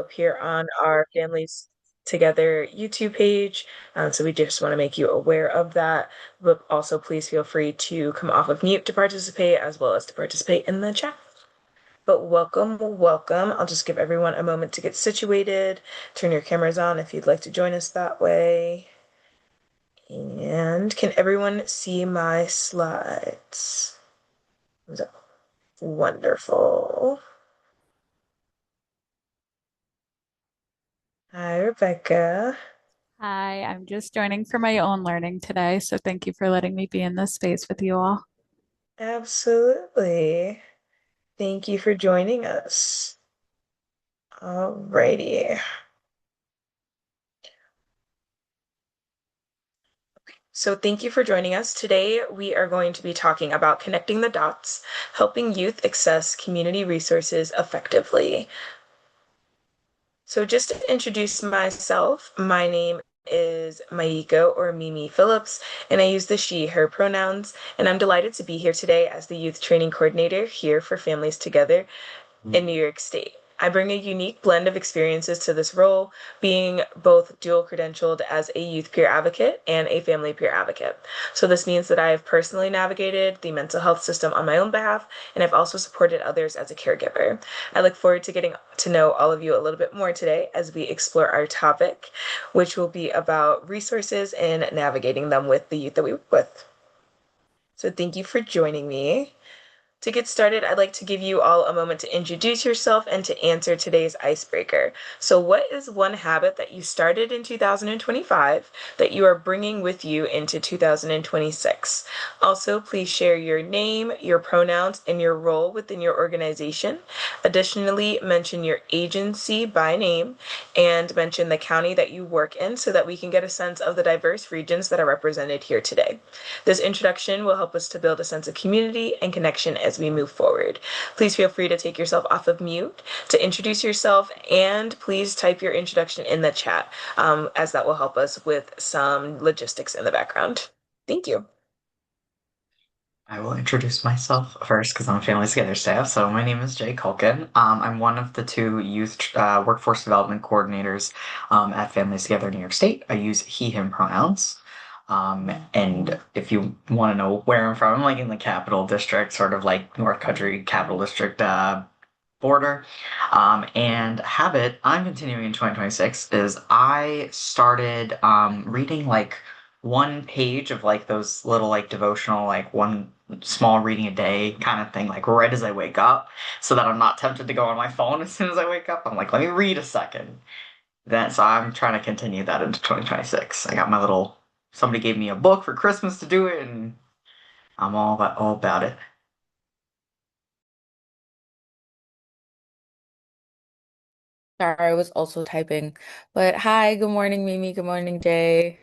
up here on our Families Together YouTube page. So we just want to make you aware of that. But also, please feel free to come off of mute to participate as well as to participate in the chat. But welcome, welcome. I'll just give everyone a moment to get situated. Turn your cameras on if you'd like to join us that way. And can everyone see my slides? Wonderful. Hi, Rebecca. Hi, I'm just joining for my own learning today, so thank you for letting me be in this space with you all. Absolutely. Thank you for joining us. Alrighty. So thank you for joining us. Today, we are going to be talking about connecting the dots, helping youth access community resources effectively. So just to introduce myself, my name is Maiko or Mimi Phillips, and I use the she, her pronouns, and I'm delighted to be here today as the youth training coordinator here for Families Together in New York State. I bring a unique blend of experiences to this role, being both dual credentialed as a youth peer advocate and a family peer advocate. So this means that I have personally navigated the mental health system on my own behalf, and I've also supported others as a caregiver. I look forward to getting to know all of you a little bit more today as we explore our topic, which will be about resources and navigating them with the youth that we work with. So thank you for joining me. To get started, I'd like to give you all a moment to introduce yourself and to answer today's icebreaker. So, what is one habit that you started in 2025 that you are bringing with you into 2026? Also, please share your name, your pronouns, and your role within your organization. Additionally, mention your agency by name and mention the county that you work in so that we can get a sense of the diverse regions that are represented here today. This introduction will help us to build a sense of community and connection as we move forward. Please feel free to take yourself off of mute to introduce yourself, and please type your introduction in the chat, as that will help us with some logistics in the background. Thank you. I will introduce myself first because I'm a Family Together staff. So my name is Jay Culkin. I'm one of the two youth workforce development coordinators at Families Together New York State. I use he, him pronouns. And if you want to know where I'm from, I'm like in the Capital District, sort of like North Country Capital District border. And habit I'm continuing in 2026 is I started reading like one page of like those little like devotional, like one small reading a day kind of thing, like right as I wake up, so that I'm not tempted to go on my phone as soon as I wake up. I'm like, let me read a second. Then so I'm trying to continue that into 2026. I got my little somebody gave me a book for Christmas to do it, and I'm all about it. Sorry, I was also typing. But hi, good morning, Mimi. Good morning, Jay.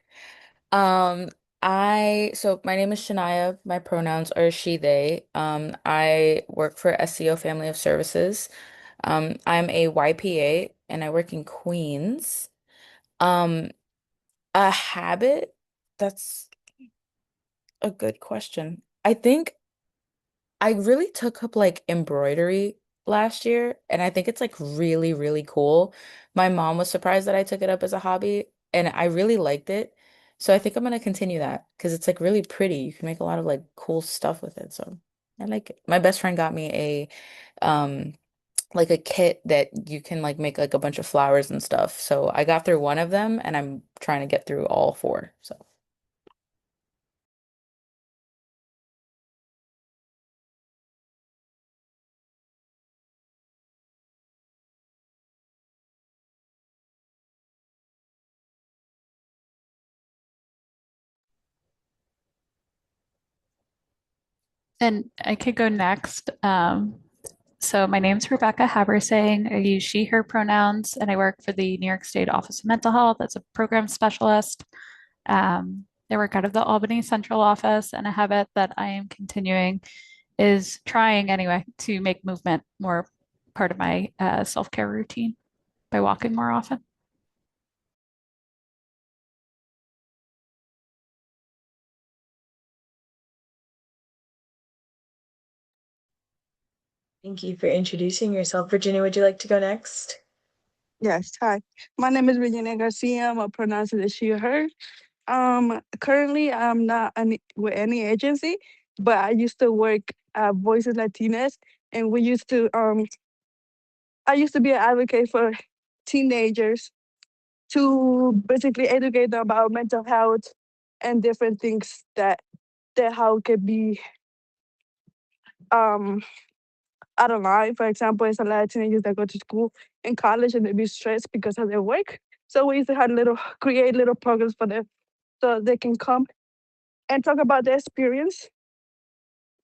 Um, so my name is Shania. My pronouns are she, they. I work for SEO Family of Services. I'm a YPA and I work in Queens. Um, a habit? That's a good question. I think I really took up like embroidery last year, and I think it's like really, really cool. My mom was surprised that I took it up as a hobby, and I really liked it. So I think I'm gonna continue that because it's like really pretty. You can make a lot of like cool stuff with it. So I like it. My best friend got me a like a kit that you can like make like a bunch of flowers and stuff. So I got through one of them and I'm trying to get through all four. So And I could go next. So my name's Rebecca Habersang. I use she, her pronouns, and I work for the New York State Office of Mental Health as a program specialist. I work out of the Albany Central Office, and a habit that I am continuing is trying anyway to make movement more part of my self-care routine by walking more often. Thank you for introducing yourself. Virginia, would you like to go next? Yes, hi. My name is Regina Garcia. I'm a pronouncer as she, her. Currently, I'm not with any agency, but I used to work at Voices Latinas, and I used to be an advocate for teenagers to basically educate them about mental health and different things that how it could be um out of line. For example, it's a lot of teenagers that go to school and college and they be stressed because of their work. So we used to have create little programs for them so they can come and talk about their experience.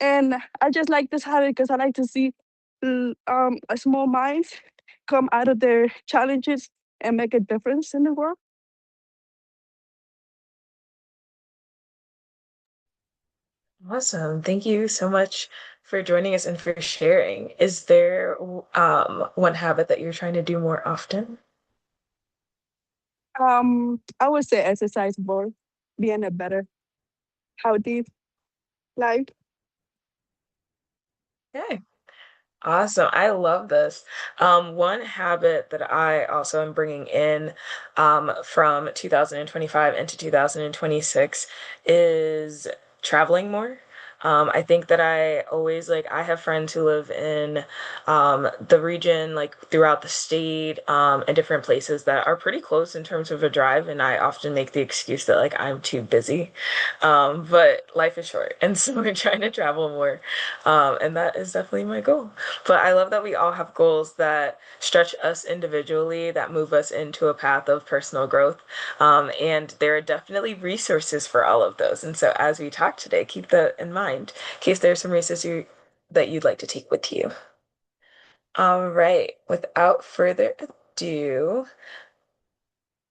And I just like this habit because I like to see a small minds come out of their challenges and make a difference in the world. Awesome. Thank you so much for joining us and for sharing. Is there one habit that you're trying to do more often? I would say exercise more, being a better, healthy life. Okay. Awesome. I love this. One habit that I also am bringing in from 2025 into 2026 is traveling more. I think that I always I have friends who live in the region, like throughout the state, and different places that are pretty close in terms of a drive, and I often make the excuse that like I'm too busy. But life is short, and so we're trying to travel more. And that is definitely my goal. But I love that we all have goals that stretch us individually, that move us into a path of personal growth. And there are definitely resources for all of those. And so as we talk today, keep that in mind in case there's some resources that you'd like to take with you. All right. Without further ado,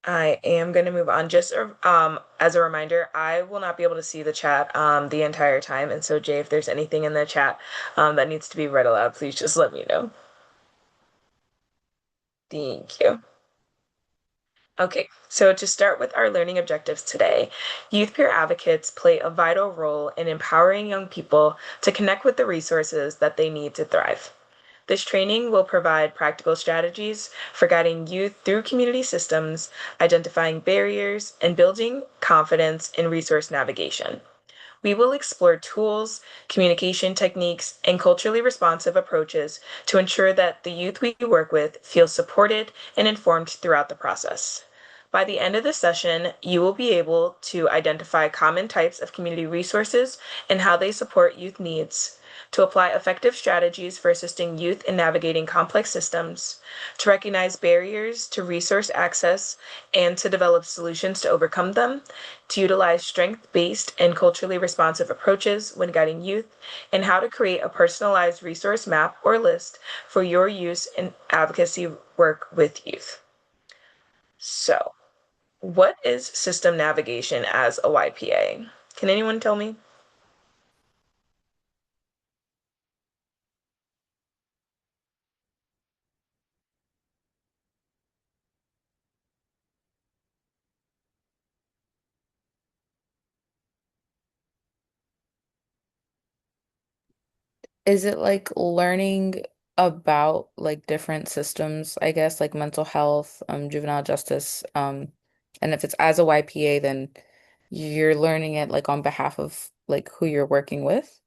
I am going to move on. Just as a reminder, I will not be able to see the chat the entire time. And so, Jay, if there's anything in the chat that needs to be read aloud, please just let me know. Thank you. Okay, so to start with our learning objectives today, youth peer advocates play a vital role in empowering young people to connect with the resources that they need to thrive. This training will provide practical strategies for guiding youth through community systems, identifying barriers, and building confidence in resource navigation. We will explore tools, communication techniques, and culturally responsive approaches to ensure that the youth we work with feel supported and informed throughout the process. By the end of the session, you will be able to identify common types of community resources and how they support youth needs, to apply effective strategies for assisting youth in navigating complex systems, to recognize barriers to resource access and to develop solutions to overcome them, to utilize strength-based and culturally responsive approaches when guiding youth, and how to create a personalized resource map or list for your use in advocacy work with youth. So, what is system navigation as a YPA? Can anyone tell me? Is it like learning about like different systems, I guess, like mental health, juvenile justice, and if it's as a YPA, then you're learning it like on behalf of like who you're working with?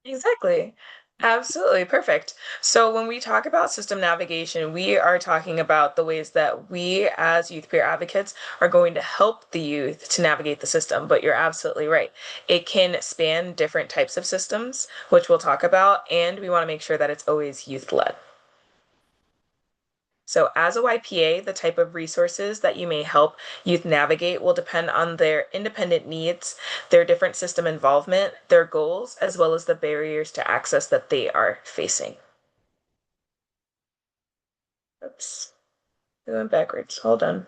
Exactly. Absolutely. Perfect. So when we talk about system navigation, we are talking about the ways that we as youth peer advocates are going to help the youth to navigate the system. But you're absolutely right. It can span different types of systems, which we'll talk about, and we want to make sure that it's always youth led. So as a YPA, the type of resources that you may help youth navigate will depend on their independent needs, their different system involvement, their goals, as well as the barriers to access that they are facing. Oops, we went backwards. Hold on.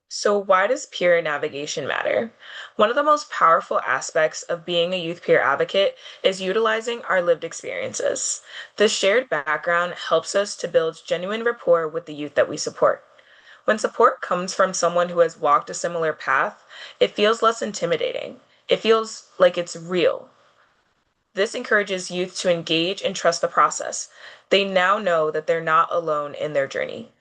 So why does peer navigation matter? One of the most powerful aspects of being a youth peer advocate is utilizing our lived experiences. This shared background helps us to build genuine rapport with the youth that we support. When support comes from someone who has walked a similar path, it feels less intimidating. It feels like it's real. This encourages youth to engage and trust the process. They now know that they're not alone in their journey.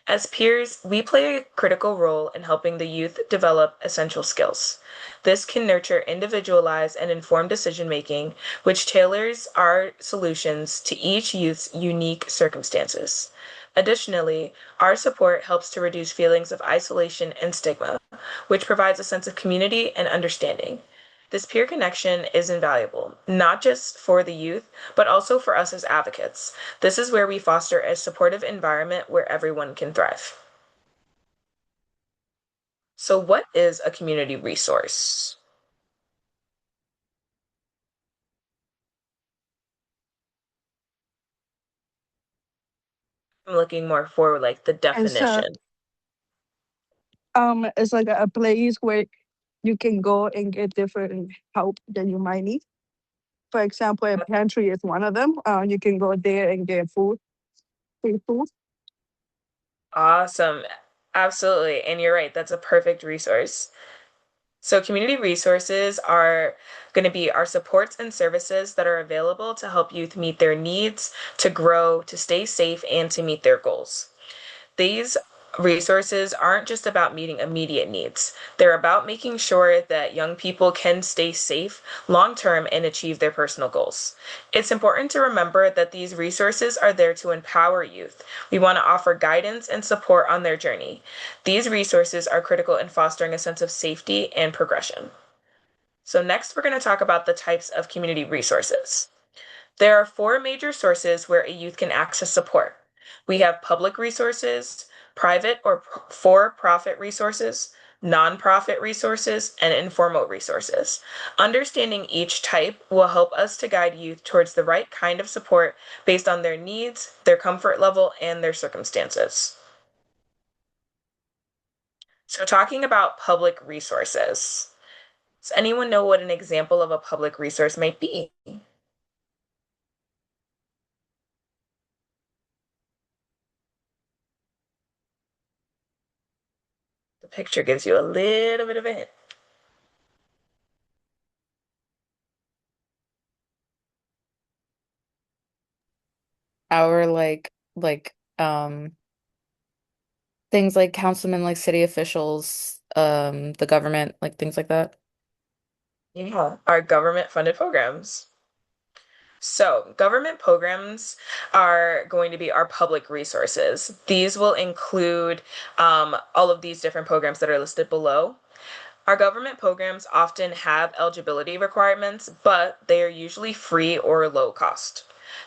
As peers, we play a critical role in helping the youth develop essential skills. This can nurture individualized and informed decision making, which tailors our solutions to each youth's unique circumstances. Additionally, our support helps to reduce feelings of isolation and stigma, which provides a sense of community and understanding. This peer connection is invaluable, not just for the youth, but also for us as advocates. This is where we foster a supportive environment where everyone can thrive. So, what is a community resource? I'm looking more for like the And so definition. it's like a place where you can go and get different help that you might need. For example, a pantry is one of them. You can go there and get food, free food. Awesome. Absolutely. And you're right, that's a perfect resource. So, community resources are going to be our supports and services that are available to help youth meet their needs, to grow, to stay safe, and to meet their goals. These resources aren't just about meeting immediate needs. They're about making sure that young people can stay safe long term and achieve their personal goals. It's important to remember that these resources are there to empower youth. We want to offer guidance and support on their journey. These resources are critical in fostering a sense of safety and progression. So, next, we're going to talk about the types of community resources. There are four major sources where a youth can access support. We have public resources, private or for profit resources, nonprofit resources, and informal resources. Understanding each type will help us to guide youth towards the right kind of support based on their needs, their comfort level, and their circumstances. So, talking about public resources, does anyone know what an example of a public resource might be? The picture gives you a little bit of a hint. Our things like councilmen, like city officials, the government, like things like that. Yeah, our government funded programs. So, government programs are going to be our public resources. These will include all of these different programs that are listed below. Our government programs often have eligibility requirements, but they are usually free or low cost.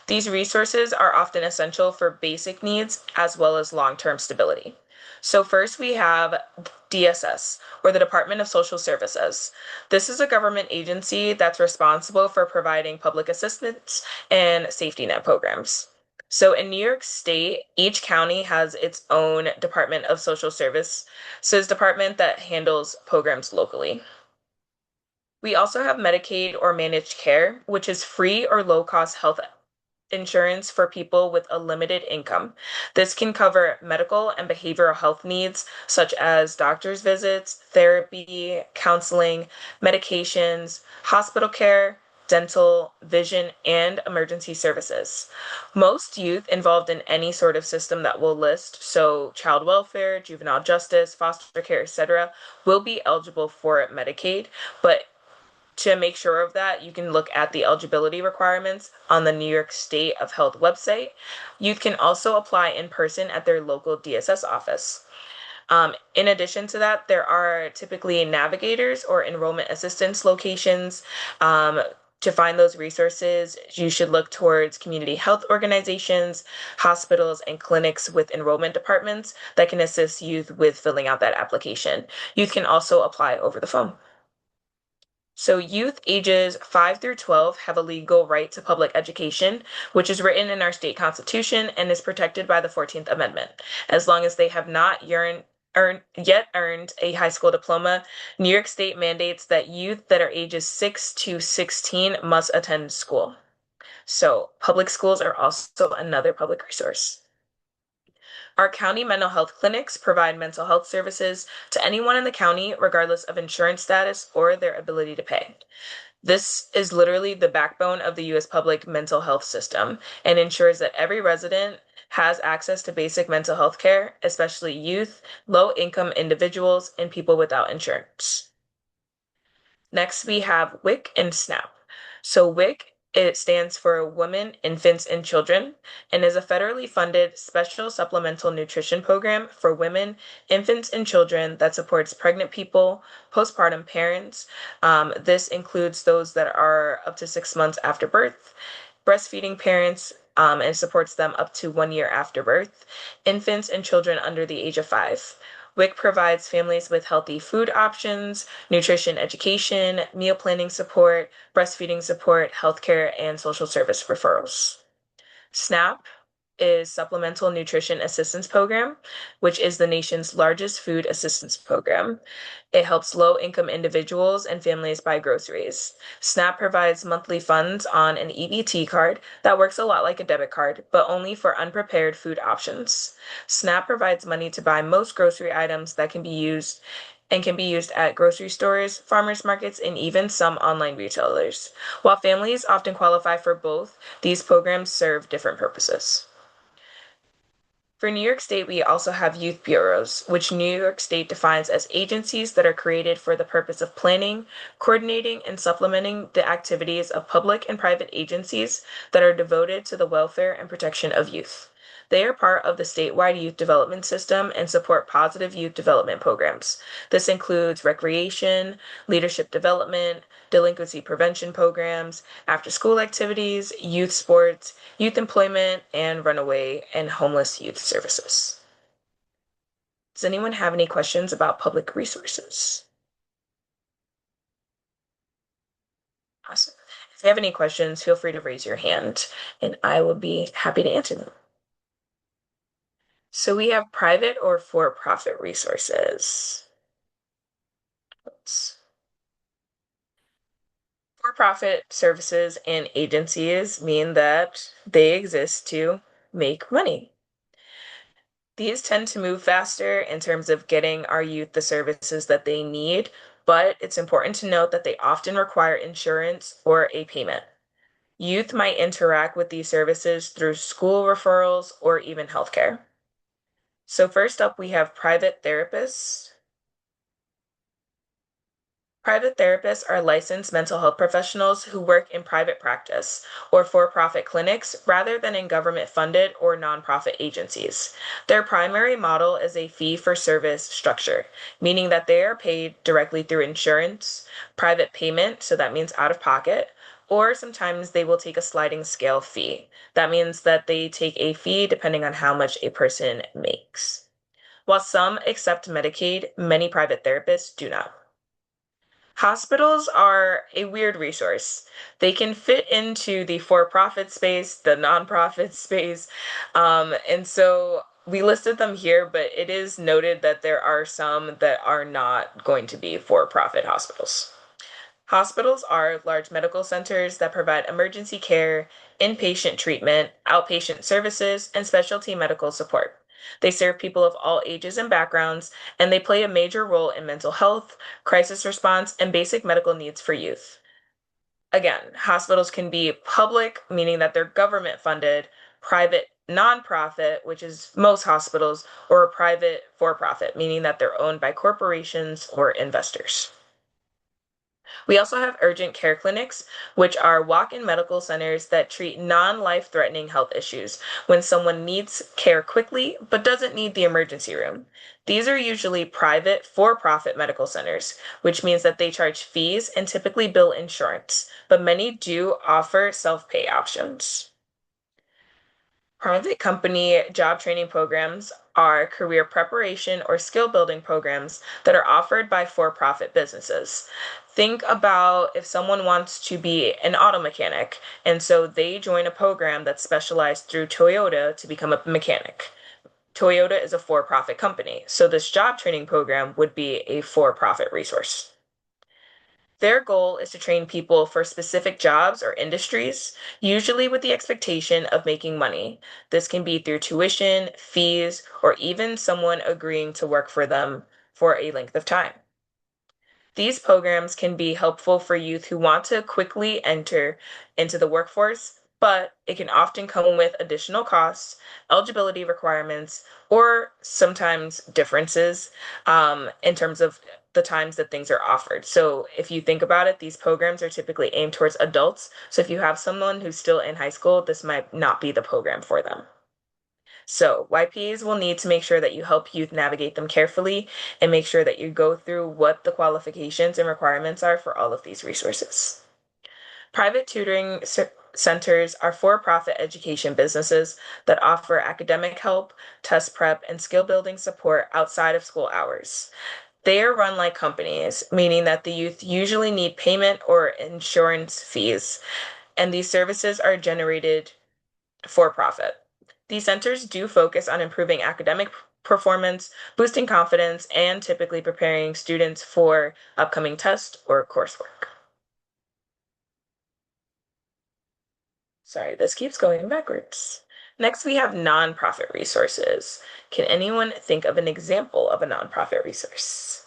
These resources are often essential for basic needs as well as long term stability. So, first we have DSS, or the Department of Social Services. This is a government agency that's responsible for providing public assistance and safety net programs. So, in New York State, each county has its own Department of Social Service, so it's a department that handles programs locally. We also have Medicaid or managed care, which is free or low cost health insurance for people with a limited income. This can cover medical and behavioral health needs such as doctor's visits, therapy, counseling, medications, hospital care, dental, vision, and emergency services. Most youth involved in any sort of system that we'll list, so child welfare, juvenile justice, foster care, etc., will be eligible for Medicaid, but to make sure of that, you can look at the eligibility requirements on the New York State of Health website. Youth can also apply in person at their local DSS office. In addition to that, there are typically navigators or enrollment assistance locations. To find those resources, you should look towards community health organizations, hospitals, and clinics with enrollment departments that can assist youth with filling out that application. Youth can also apply over the phone. So, youth ages 5 through 12 have a legal right to public education, which is written in our state constitution and is protected by the 14th Amendment. As long as they have not yet earned a high school diploma, New York State mandates that youth that are ages 6 to 16 must attend school. So, public schools are also another public resource. Our county mental health clinics provide mental health services to anyone in the county, regardless of insurance status or their ability to pay. This is literally the backbone of the US public mental health system and ensures that every resident has access to basic mental health care, especially youth, low-income individuals, and people without insurance. Next, we have WIC and SNAP. So WIC, it stands for Women, Infants, and Children, and is a federally funded special supplemental nutrition program for women, infants, and children that supports pregnant people, postpartum parents. This includes those that are up to 6 months after birth, breastfeeding parents, and supports them up to 1 year after birth, infants and children under the age of 5. WIC provides families with healthy food options, nutrition education, meal planning support, breastfeeding support, healthcare, and social service referrals. SNAP is Supplemental Nutrition Assistance Program, which is the nation's largest food assistance program. It helps low-income individuals and families buy groceries. SNAP provides monthly funds on an EBT card that works a lot like a debit card, but only for unprepared food options. SNAP provides money to buy most grocery items that can be used at grocery stores, farmers markets, and even some online retailers. While families often qualify for both, these programs serve different purposes. For New York State, we also have youth bureaus, which New York State defines as agencies that are created for the purpose of planning, coordinating, and supplementing the activities of public and private agencies that are devoted to the welfare and protection of youth. They are part of the statewide youth development system and support positive youth development programs. This includes recreation, leadership development, delinquency prevention programs, after-school activities, youth sports, youth employment, and runaway and homeless youth services. Does anyone have any questions about public resources? Awesome. If you have any questions, feel free to raise your hand and I will be happy to answer them. So we have private or for-profit resources. Oops. For-profit services and agencies mean that they exist to make money. These tend to move faster in terms of getting our youth the services that they need, but it's important to note that they often require insurance or a payment. Youth might interact with these services through school referrals or even healthcare. So first up, we have private therapists. Private therapists are licensed mental health professionals who work in private practice or for-profit clinics rather than in government-funded or nonprofit agencies. Their primary model is a fee-for-service structure, meaning that they are paid directly through insurance, private payment, so that means out of pocket, or sometimes they will take a sliding scale fee. That means that they take a fee depending on how much a person makes. While some accept Medicaid, many private therapists do not. Hospitals are a weird resource. They can fit into the for-profit space, the nonprofit space, and so we listed them here, but it is noted that there are some that are not going to be for-profit hospitals. Hospitals are large medical centers that provide emergency care, inpatient treatment, outpatient services, and specialty medical support. They serve people of all ages and backgrounds, and they play a major role in mental health, crisis response, and basic medical needs for youth. Again, hospitals can be public, meaning that they're government funded, private nonprofit, which is most hospitals, or private for profit, meaning that they're owned by corporations or investors. We also have urgent care clinics, which are walk-in medical centers that treat non-life-threatening health issues when someone needs care quickly but doesn't need the emergency room. These are usually private, for-profit medical centers, which means that they charge fees and typically bill insurance, but many do offer self-pay options. Private company job training programs are career preparation or skill building programs that are offered by for-profit businesses. Think about if someone wants to be an auto mechanic, and so they join a program that's specialized through Toyota to become a mechanic. Toyota is a for-profit company, so this job training program would be a for-profit resource. Their goal is to train people for specific jobs or industries, usually with the expectation of making money. This can be through tuition, fees, or even someone agreeing to work for them for a length of time. These programs can be helpful for youth who want to quickly enter into the workforce, but it can often come with additional costs, eligibility requirements, or sometimes differences in terms of the times that things are offered. So if you think about it, these programs are typically aimed towards adults. So if you have someone who's still in high school, this might not be the program for them. So YPAs will need to make sure that you help youth navigate them carefully and make sure that you go through what the qualifications and requirements are for all of these resources. Private tutoring centers are for-profit education businesses that offer academic help, test prep, and skill building support outside of school hours. They are run like companies, meaning that the youth usually need payment or insurance fees, and these services are generated for profit. These centers do focus on improving academic performance, boosting confidence, and typically preparing students for upcoming tests or coursework. Sorry, this keeps going backwards. Next, we have nonprofit resources. Can anyone think of an example of a nonprofit resource?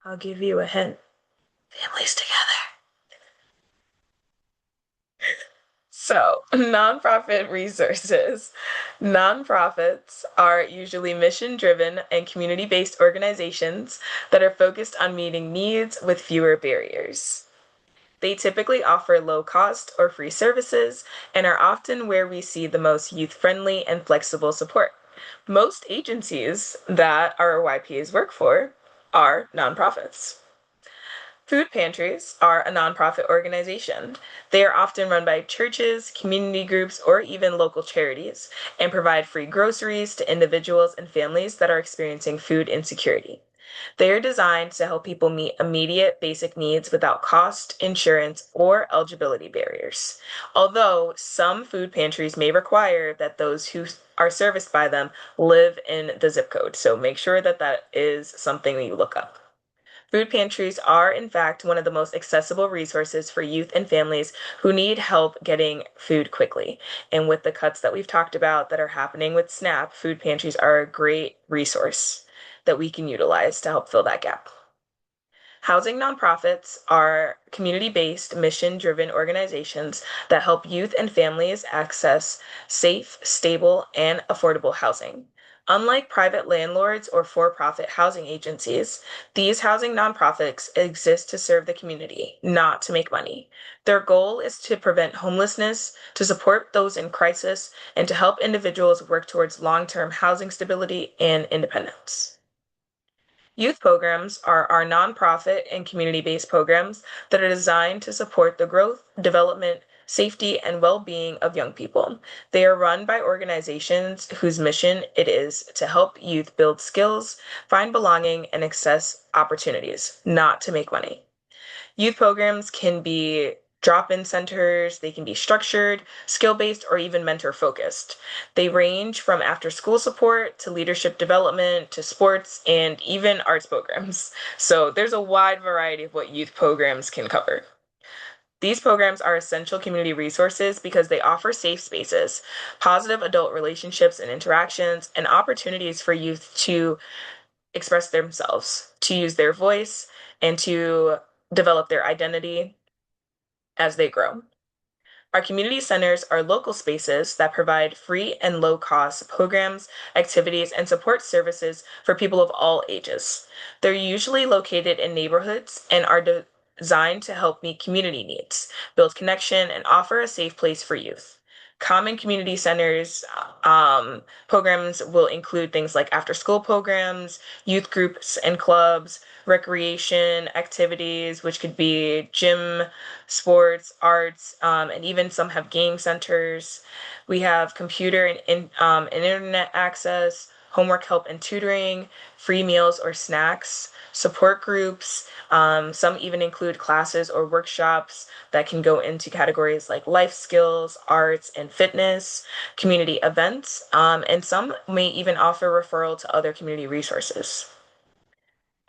I'll give you a hint. Families together. So, nonprofit resources. Nonprofits are usually mission driven and community based organizations that are focused on meeting needs with fewer barriers. They typically offer low cost or free services and are often where we see the most youth friendly and flexible support. Most agencies that our YPAs work for are nonprofits. Food pantries are a nonprofit organization. They are often run by churches, community groups, or even local charities and provide free groceries to individuals and families that are experiencing food insecurity. They are designed to help people meet immediate basic needs without cost, insurance, or eligibility barriers. Although some food pantries may require that those who are serviced by them live in the zip code. So make sure that that is something that you look up. Food pantries are, in fact, one of the most accessible resources for youth and families who need help getting food quickly. And with the cuts that we've talked about that are happening with SNAP, food pantries are a great resource that we can utilize to help fill that gap. Housing nonprofits are community-based, mission-driven organizations that help youth and families access safe, stable, and affordable housing. Unlike private landlords or for-profit housing agencies, these housing nonprofits exist to serve the community, not to make money. Their goal is to prevent homelessness, to support those in crisis, and to help individuals work towards long-term housing stability and independence. Youth programs are our nonprofit and community-based programs that are designed to support the growth, development, safety, and well-being of young people. They are run by organizations whose mission it is to help youth build skills, find belonging, and access opportunities, not to make money. Youth programs can be drop-in centers, they can be structured, skill-based, or even mentor-focused. They range from after-school support to leadership development to sports and even arts programs. So there's a wide variety of what youth programs can cover. These programs are essential community resources because they offer safe spaces, positive adult relationships and interactions, and opportunities for youth to express themselves, to use their voice, and to develop their identity as they grow. Our community centers are local spaces that provide free and low cost programs, activities, and support services for people of all ages. They're usually located in neighborhoods and are designed to help meet community needs, build connection, and offer a safe place for youth. Common community centers programs will include things like after school programs, youth groups and clubs, recreation activities, which could be gym, sports, arts, and even some have game centers. We have computer and internet access, homework help and tutoring, free meals or snacks, support groups. Some even include classes or workshops that can go into categories like life skills, arts, and fitness, community events, and some may even offer referral to other community resources.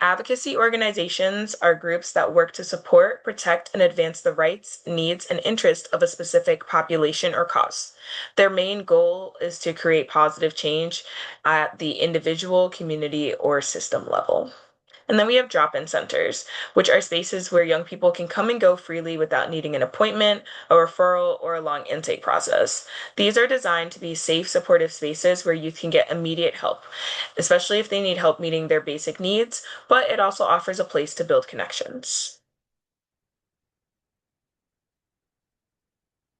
Advocacy organizations are groups that work to support, protect, and advance the rights, needs, and interests of a specific population or cause. Their main goal is to create positive change at the individual, community, or system level. And then we have drop-in centers, which are spaces where young people can come and go freely without needing an appointment, a referral, or a long intake process. These are designed to be safe, supportive spaces where youth can get immediate help, especially if they need help meeting their basic needs, but it also offers a place to build connections.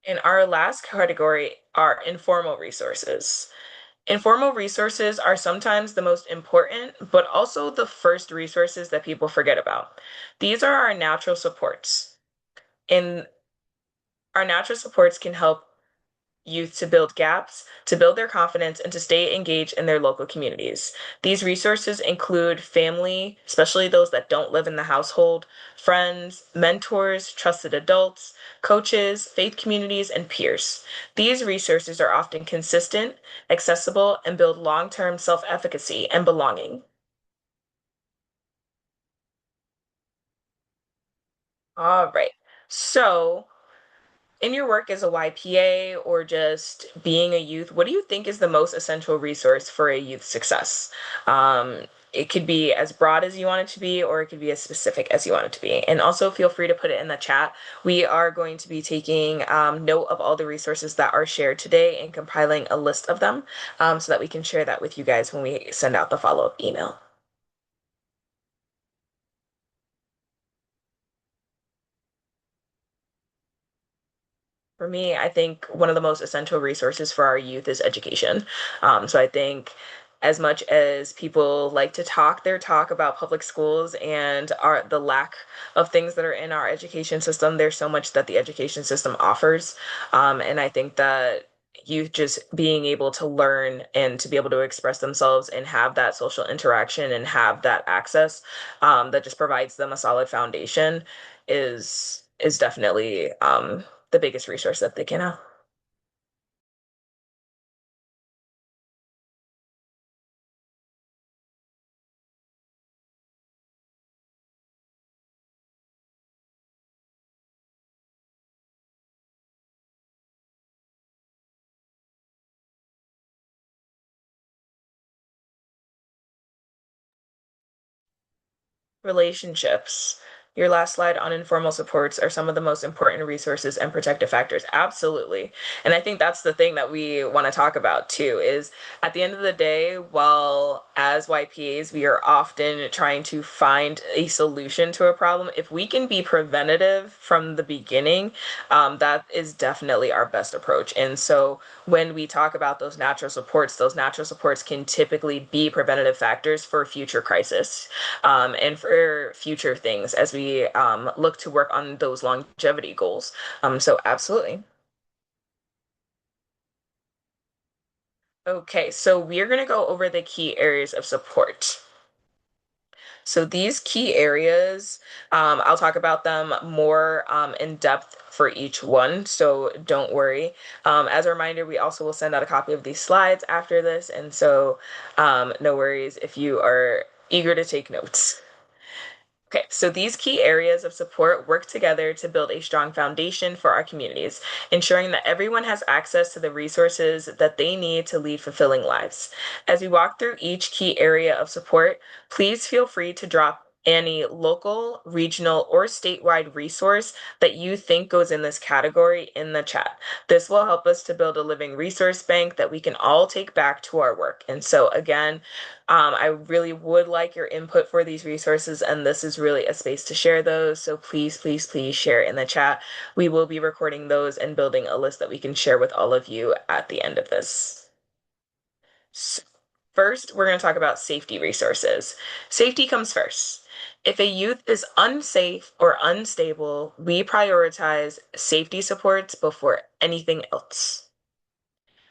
And our last category are informal resources. Informal resources are sometimes the most important, but also the first resources that people forget about. These are our natural supports. And our natural supports can help youth to build gaps, to build their confidence, and to stay engaged in their local communities. These resources include family, especially those that don't live in the household, friends, mentors, trusted adults, coaches, faith communities, and peers. These resources are often consistent, accessible, and build long term self efficacy and belonging. All right. So, in your work as a YPA or just being a youth, what do you think is the most essential resource for a youth success? It could be as broad as you want it to be, or it could be as specific as you want it to be. And also feel free to put it in the chat. We are going to be taking note of all the resources that are shared today and compiling a list of them so that we can share that with you guys when we send out the follow-up email. For me, I think one of the most essential resources for our youth is education. So I think as much as people like to talk their talk about public schools and the lack of things that are in our education system, there's so much that the education system offers. And I think that youth just being able to learn and to be able to express themselves and have that social interaction and have that access that just provides them a solid foundation is definitely the biggest resource that they can have. Relationships. Your last slide on informal supports are some of the most important resources and protective factors. Absolutely. And I think that's the thing that we want to talk about too is at the end of the day, while as YPAs, we are often trying to find a solution to a problem, if we can be preventative from the beginning, that is definitely our best approach. And so when we talk about those natural supports can typically be preventative factors for future crisis and for future things as we look to work on those longevity goals. So absolutely. Okay, so we're going to go over the key areas of support. So these key areas, I'll talk about them more in depth for each one, so don't worry. As a reminder, we also will send out a copy of these slides after this, and so no worries if you are eager to take notes. Okay, so these key areas of support work together to build a strong foundation for our communities, ensuring that everyone has access to the resources that they need to lead fulfilling lives. As we walk through each key area of support, please feel free to drop any local, regional, or statewide resource that you think goes in this category in the chat. This will help us to build a living resource bank that we can all take back to our work. And so, again, I really would like your input for these resources, and this is really a space to share those. So please, please, please share in the chat. We will be recording those and building a list that we can share with all of you at the end of this. So first, we're going to talk about safety resources. Safety comes first. If a youth is unsafe or unstable, we prioritize safety supports before anything else.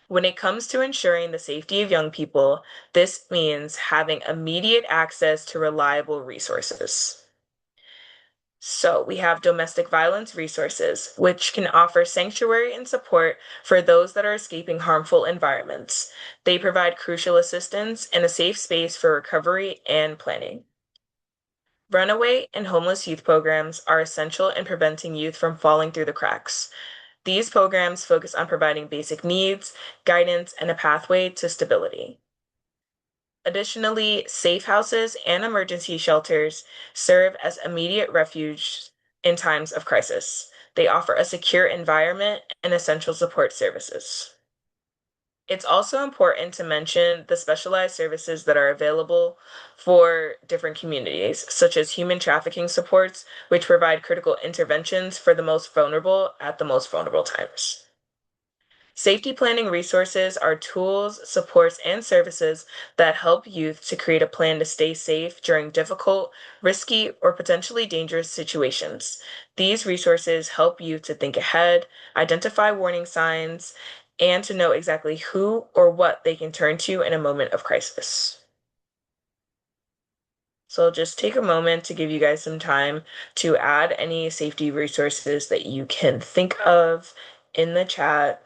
When it comes to ensuring the safety of young people, this means having immediate access to reliable resources. So we have domestic violence resources, which can offer sanctuary and support for those that are escaping harmful environments. They provide crucial assistance and a safe space for recovery and planning. Runaway and homeless youth programs are essential in preventing youth from falling through the cracks. These programs focus on providing basic needs, guidance, and a pathway to stability. Additionally, safe houses and emergency shelters serve as immediate refuge in times of crisis. They offer a secure environment and essential support services. It's also important to mention the specialized services that are available for different communities, such as human trafficking supports, which provide critical interventions for the most vulnerable at the most vulnerable times. Safety planning resources are tools, supports, and services that help youth to create a plan to stay safe during difficult, risky, or potentially dangerous situations. These resources help you to think ahead, identify warning signs, and to know exactly who or what they can turn to in a moment of crisis. So I'll just take a moment to give you guys some time to add any safety resources that you can think of in the chat.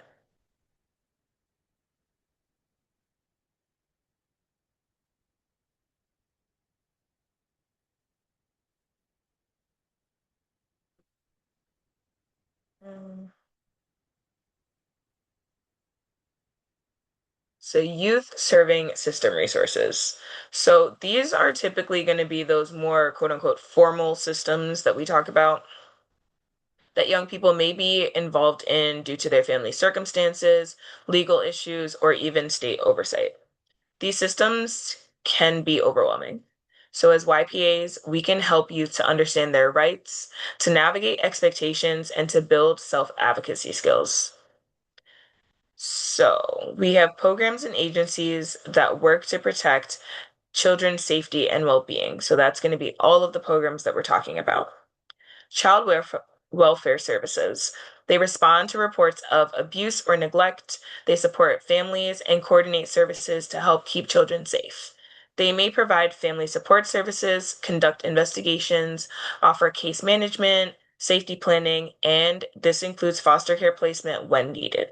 Mm. So youth serving system resources. So these are typically going to be those more quote unquote formal systems that we talk about that young people may be involved in due to their family circumstances, legal issues, or even state oversight. These systems can be overwhelming. So as YPAs, we can help youth to understand their rights, to navigate expectations, and to build self-advocacy skills. So we have programs and agencies that work to protect children's safety and well-being. So that's going to be all of the programs that we're talking about. Child welfare services. They respond to reports of abuse or neglect. They support families and coordinate services to help keep children safe. They may provide family support services, conduct investigations, offer case management, safety planning, and this includes foster care placement when needed.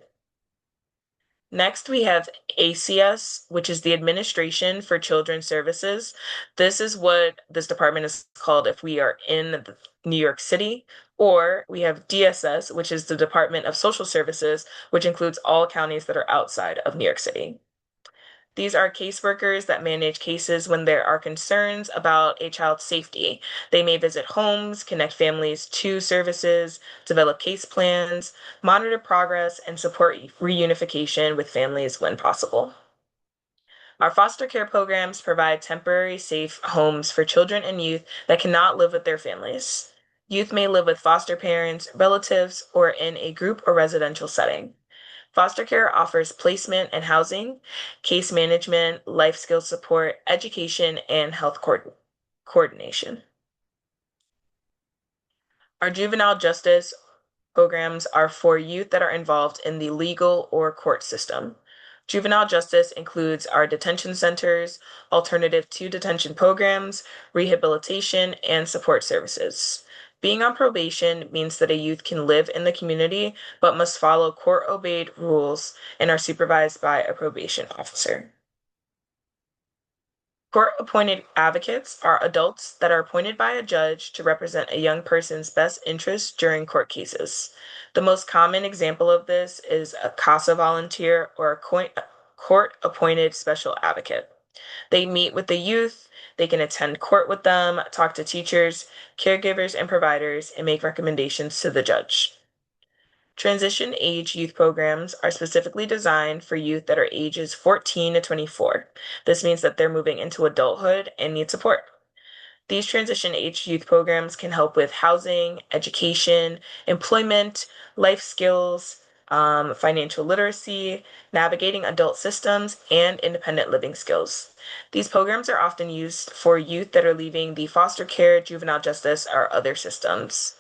Next, we have ACS, which is the Administration for Children's Services. This is what this department is called if we are in New York City. Or we have DSS, which is the Department of Social Services, which includes all counties that are outside of New York City. These are caseworkers that manage cases when there are concerns about a child's safety. They may visit homes, connect families to services, develop case plans, monitor progress, and support reunification with families when possible. Our foster care programs provide temporary safe homes for children and youth that cannot live with their families. Youth may live with foster parents, relatives, or in a group or residential setting. Foster care offers placement and housing, case management, life skills support, education, and health coordination. Our juvenile justice programs are for youth that are involved in the legal or court system. Juvenile justice includes our detention centers, alternative to detention programs, rehabilitation, and support services. Being on probation means that a youth can live in the community but must follow court-obeyed rules and are supervised by a probation officer. Court-appointed advocates are adults that are appointed by a judge to represent a young person's best interests during court cases. The most common example of this is a CASA volunteer or a court-appointed special advocate. They meet with the youth, they can attend court with them, talk to teachers, caregivers, and providers, and make recommendations to the judge. Transition age youth programs are specifically designed for youth that are ages 14 to 24. This means that they're moving into adulthood and need support. These transition age youth programs can help with housing, education, employment, life skills, financial literacy, navigating adult systems, and independent living skills. These programs are often used for youth that are leaving the foster care, juvenile justice, or other systems.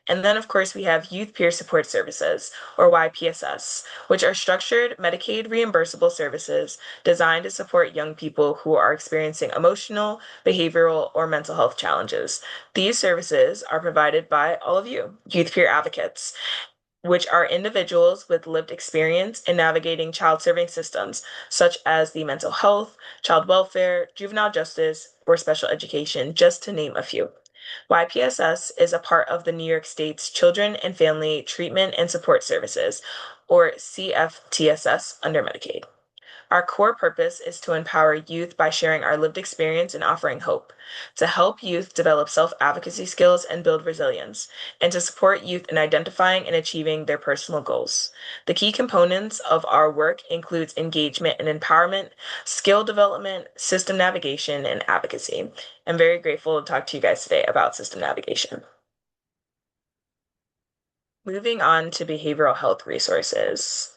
And then, of course, we have Youth Peer Support Services, or YPSS, which are structured Medicaid reimbursable services designed to support young people who are experiencing emotional, behavioral, or mental health challenges. These services are provided by all of you, youth peer advocates. which are individuals with lived experience in navigating child serving systems, such as the mental health, child welfare, juvenile justice, or special education, just to name a few. YPSS is a part of the New York State's Children and Family Treatment and Support Services, or CFTSS, under Medicaid. Our core purpose is to empower youth by sharing our lived experience and offering hope, to help youth develop self-advocacy skills and build resilience, and to support youth in identifying and achieving their personal goals. The key components of our work includes engagement and empowerment, skill development, system navigation, and advocacy. I'm very grateful to talk to you guys today about system navigation. Moving on to behavioral health resources.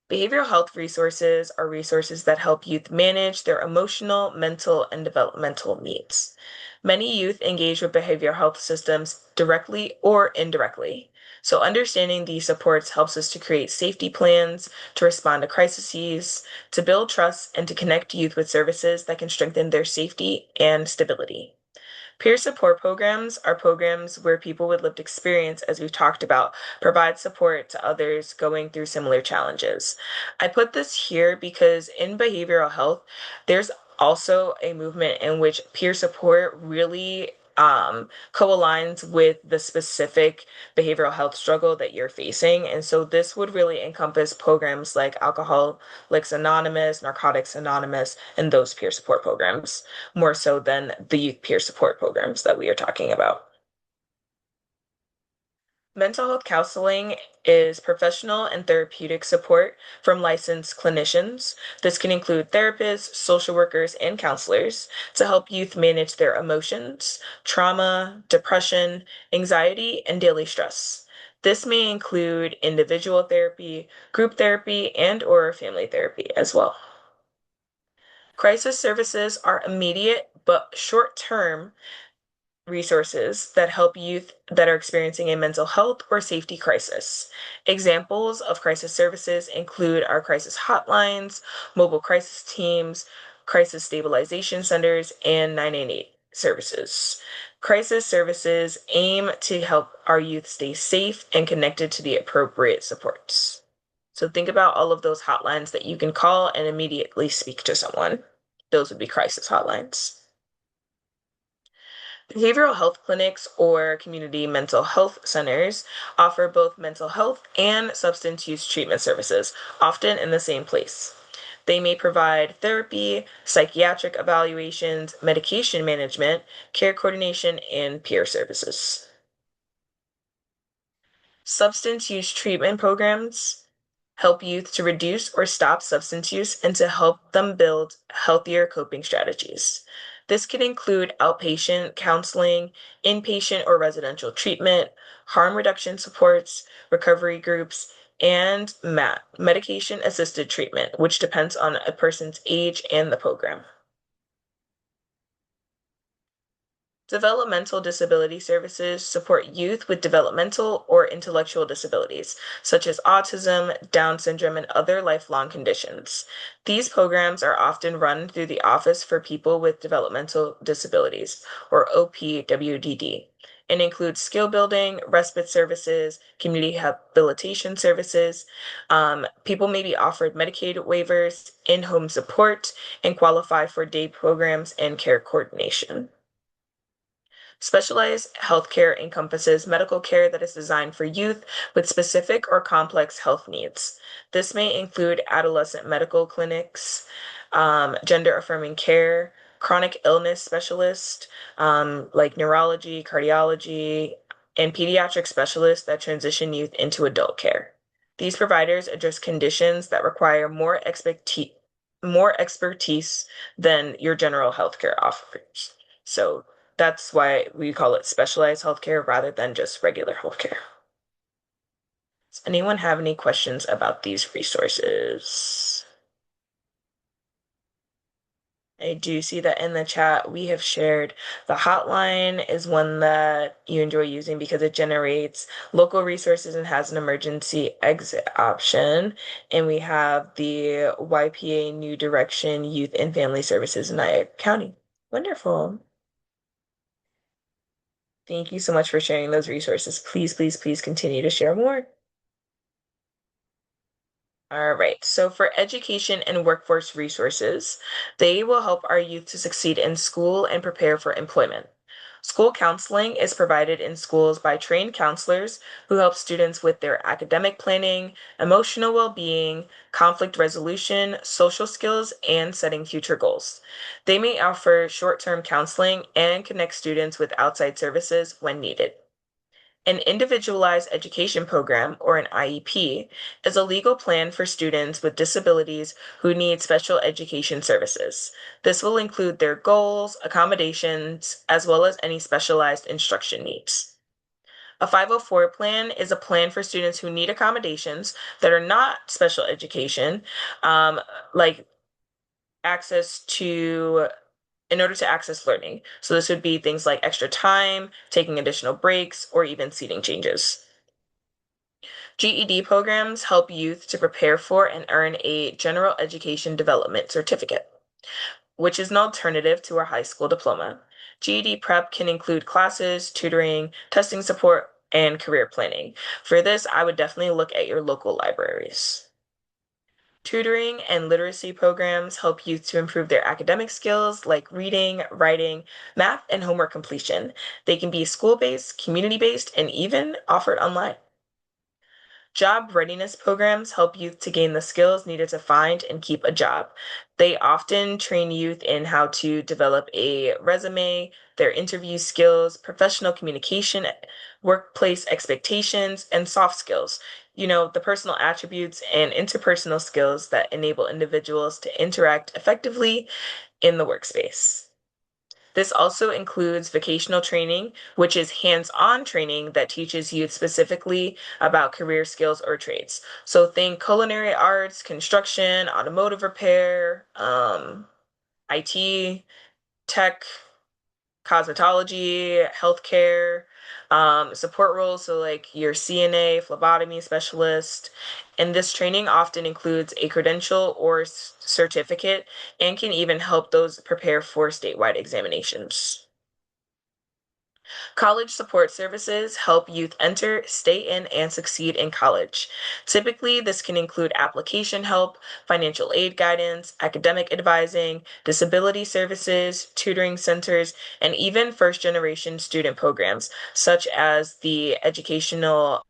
Behavioral health resources are resources that help youth manage their emotional, mental, and developmental needs. Many youth engage with behavioral health systems directly or indirectly. So, understanding these supports helps us to create safety plans, to respond to crises, to build trust, and to connect youth with services that can strengthen their safety and stability. Peer support programs are programs where people with lived experience, as we've talked about, provide support to others going through similar challenges. I put this here because in behavioral health, there's also a movement in which peer support really co-aligns with the specific behavioral health struggle that you're facing. And so this would really encompass programs like Alcoholics Anonymous, Narcotics Anonymous, and those peer support programs more so than the youth peer support programs that we are talking about. Mental health counseling is professional and therapeutic support from licensed clinicians. This can include therapists, social workers, and counselors to help youth manage their emotions, trauma, depression, anxiety, and daily stress. This may include individual therapy, group therapy, and or family therapy as well. Crisis services are immediate but short-term resources that help youth that are experiencing a mental health or safety crisis. Examples of crisis services include our crisis hotlines, mobile crisis teams, crisis stabilization centers, and 988 services. Crisis services aim to help our youth stay safe and connected to the appropriate supports. So think about all of those hotlines that you can call and immediately speak to someone. Those would be crisis hotlines. Behavioral health clinics or community mental health centers offer both mental health and substance use treatment services, often in the same place. They may provide therapy, psychiatric evaluations, medication management, care coordination, and peer services. Substance use treatment programs help youth to reduce or stop substance use and to help them build healthier coping strategies. This can include outpatient counseling, inpatient or residential treatment, harm reduction supports, recovery groups, and MAT, medication assisted treatment, which depends on a person's age and the program. Developmental disability services support youth with developmental or intellectual disabilities, such as autism, Down syndrome, and other lifelong conditions. These programs are often run through the Office for People with Developmental Disabilities, or OPWDD, and include skill building, respite services, community rehabilitation services. People may be offered Medicaid waivers, in-home support, and qualify for day programs and care coordination. Specialized healthcare encompasses medical care that is designed for youth with specific or complex health needs. This may include adolescent medical clinics, gender affirming care, chronic illness specialists like neurology, cardiology, and pediatric specialists that transition youth into adult care. These providers address conditions that require more expertise than your general healthcare offers. So that's why we call it specialized healthcare rather than just regular healthcare. Does anyone have any questions about these resources? I do see that in the chat we have shared the hotline is one that you enjoy using because it generates local resources and has an emergency exit option. And we have the YPA New Direction Youth and Family Services in Nyack County. Wonderful. Thank you so much for sharing those resources. Please, please, please continue to share more. All right. So for education and workforce resources, they will help our youth to succeed in school and prepare for employment. School counseling is provided in schools by trained counselors who help students with their academic planning, emotional well-being, conflict resolution, social skills, and setting future goals. They may offer short-term counseling and connect students with outside services when needed. An individualized education program, or an IEP, is a legal plan for students with disabilities who need special education services. This will include their goals, accommodations, as well as any specialized instruction needs. A 504 plan is a plan for students who need accommodations that are not special education, like access to in order to access learning. So this would be things like extra time, taking additional breaks, or even seating changes. GED programs help youth to prepare for and earn a General Education Development Certificate, which is an alternative to our high school diploma. GED prep can include classes, tutoring, testing support, and career planning. For this, I would definitely look at your local libraries. Tutoring and literacy programs help youth to improve their academic skills like reading, writing, math, and homework completion. They can be school-based, community-based, and even offered online. Job readiness programs help youth to gain the skills needed to find and keep a job. They often train youth in how to develop a resume, their interview skills, professional communication, workplace expectations, and soft skills. The personal attributes and interpersonal skills that enable individuals to interact effectively in the workspace. This also includes vocational training, which is hands-on training that teaches youth specifically about career skills or trades. So think culinary arts, construction, automotive repair, IT, tech, cosmetology, healthcare, support roles, so like your CNA, phlebotomy specialist. And this training often includes a credential or certificate and can even help those prepare for statewide examinations. College support services help youth enter, stay in, and succeed in college. Typically, this can include application help, financial aid guidance, academic advising, disability services, tutoring centers, and even first-generation student programs, such as the Educational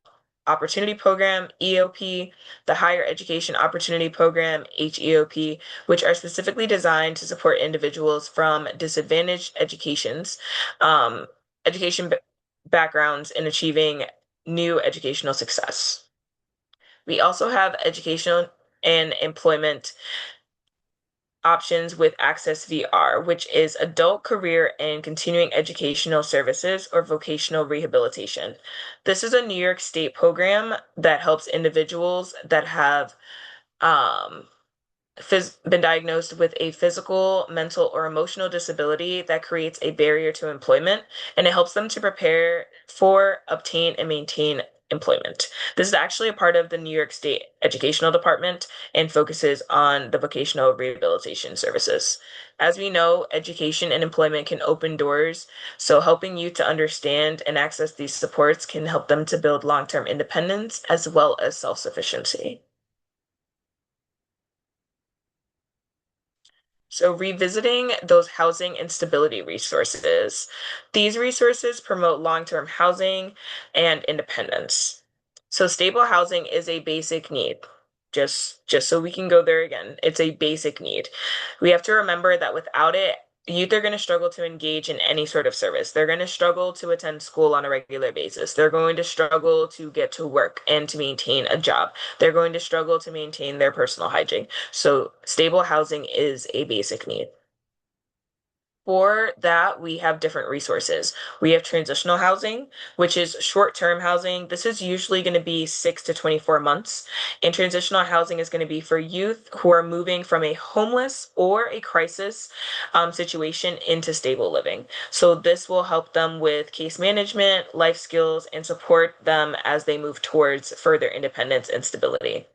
Opportunity Program, EOP, the Higher Education Opportunity Program, HEOP, which are specifically designed to support individuals from disadvantaged um, education backgrounds in achieving new educational success. We also have educational and employment options with Access VR, which is adult career and continuing educational services or vocational rehabilitation. This is a New York State program that helps individuals that have um, been diagnosed with a physical, mental, or emotional disability that creates a barrier to employment, and it helps them to prepare for, obtain, and maintain employment. This is actually a part of the New York State Educational Department and focuses on the vocational rehabilitation services. As we know, education and employment can open doors, so helping youth to understand and access these supports can help them to build long-term independence as well as self-sufficiency. So, revisiting those housing and stability resources. These resources promote long-term housing and independence. So, stable housing is a basic need. Just so we can go there again, it's a basic need. We have to remember that without it, youth are going to struggle to engage in any sort of service. They're going to struggle to attend school on a regular basis. They're going to struggle to get to work and to maintain a job. They're going to struggle to maintain their personal hygiene. So stable housing is a basic need. For that, we have different resources. We have transitional housing, which is short-term housing. This is usually going to be 6 to 24 months. And transitional housing is going to be for youth who are moving from a homeless or a crisis situation into stable living. So this will help them with case management, life skills, and support them as they move towards further independence and stability.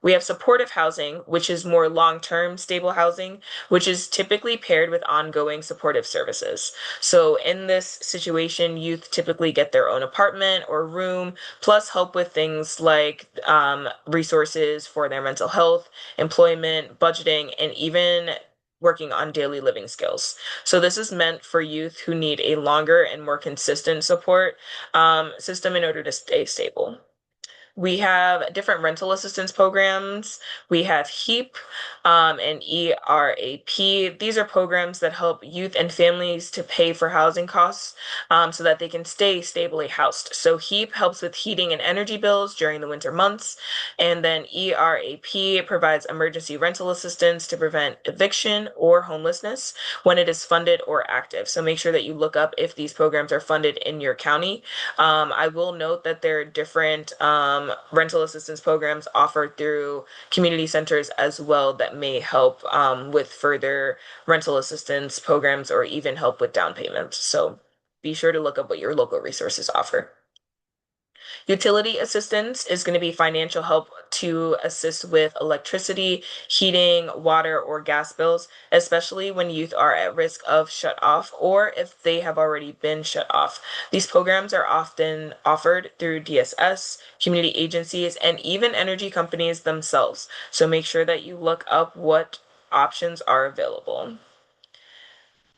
We have supportive housing, which is more long-term stable housing, which is typically paired with ongoing supportive services. So in this situation, youth typically get their own apartment or room, plus help with things like resources for their mental health, employment, budgeting, and even working on daily living skills. So this is meant for youth who need a longer and more consistent support system in order to stay stable. We have different rental assistance programs. We have HEAP and ERAP. These are programs that help youth and families to pay for housing costs so that they can stay stably housed. So HEAP helps with heating and energy bills during the winter months. And then ERAP provides emergency rental assistance to prevent eviction or homelessness when it is funded or active. So make sure that you look up if these programs are funded in your county. I will note that there are different rental assistance programs offered through community centers as well that may help with further rental assistance programs or even help with down payments. So be sure to look up what your local resources offer. Utility assistance is going to be financial help to assist with electricity, heating, water, or gas bills, especially when youth are at risk of shut off or if they have already been shut off. These programs are often offered through DSS, community agencies, and even energy companies themselves. So make sure that you look up what options are available.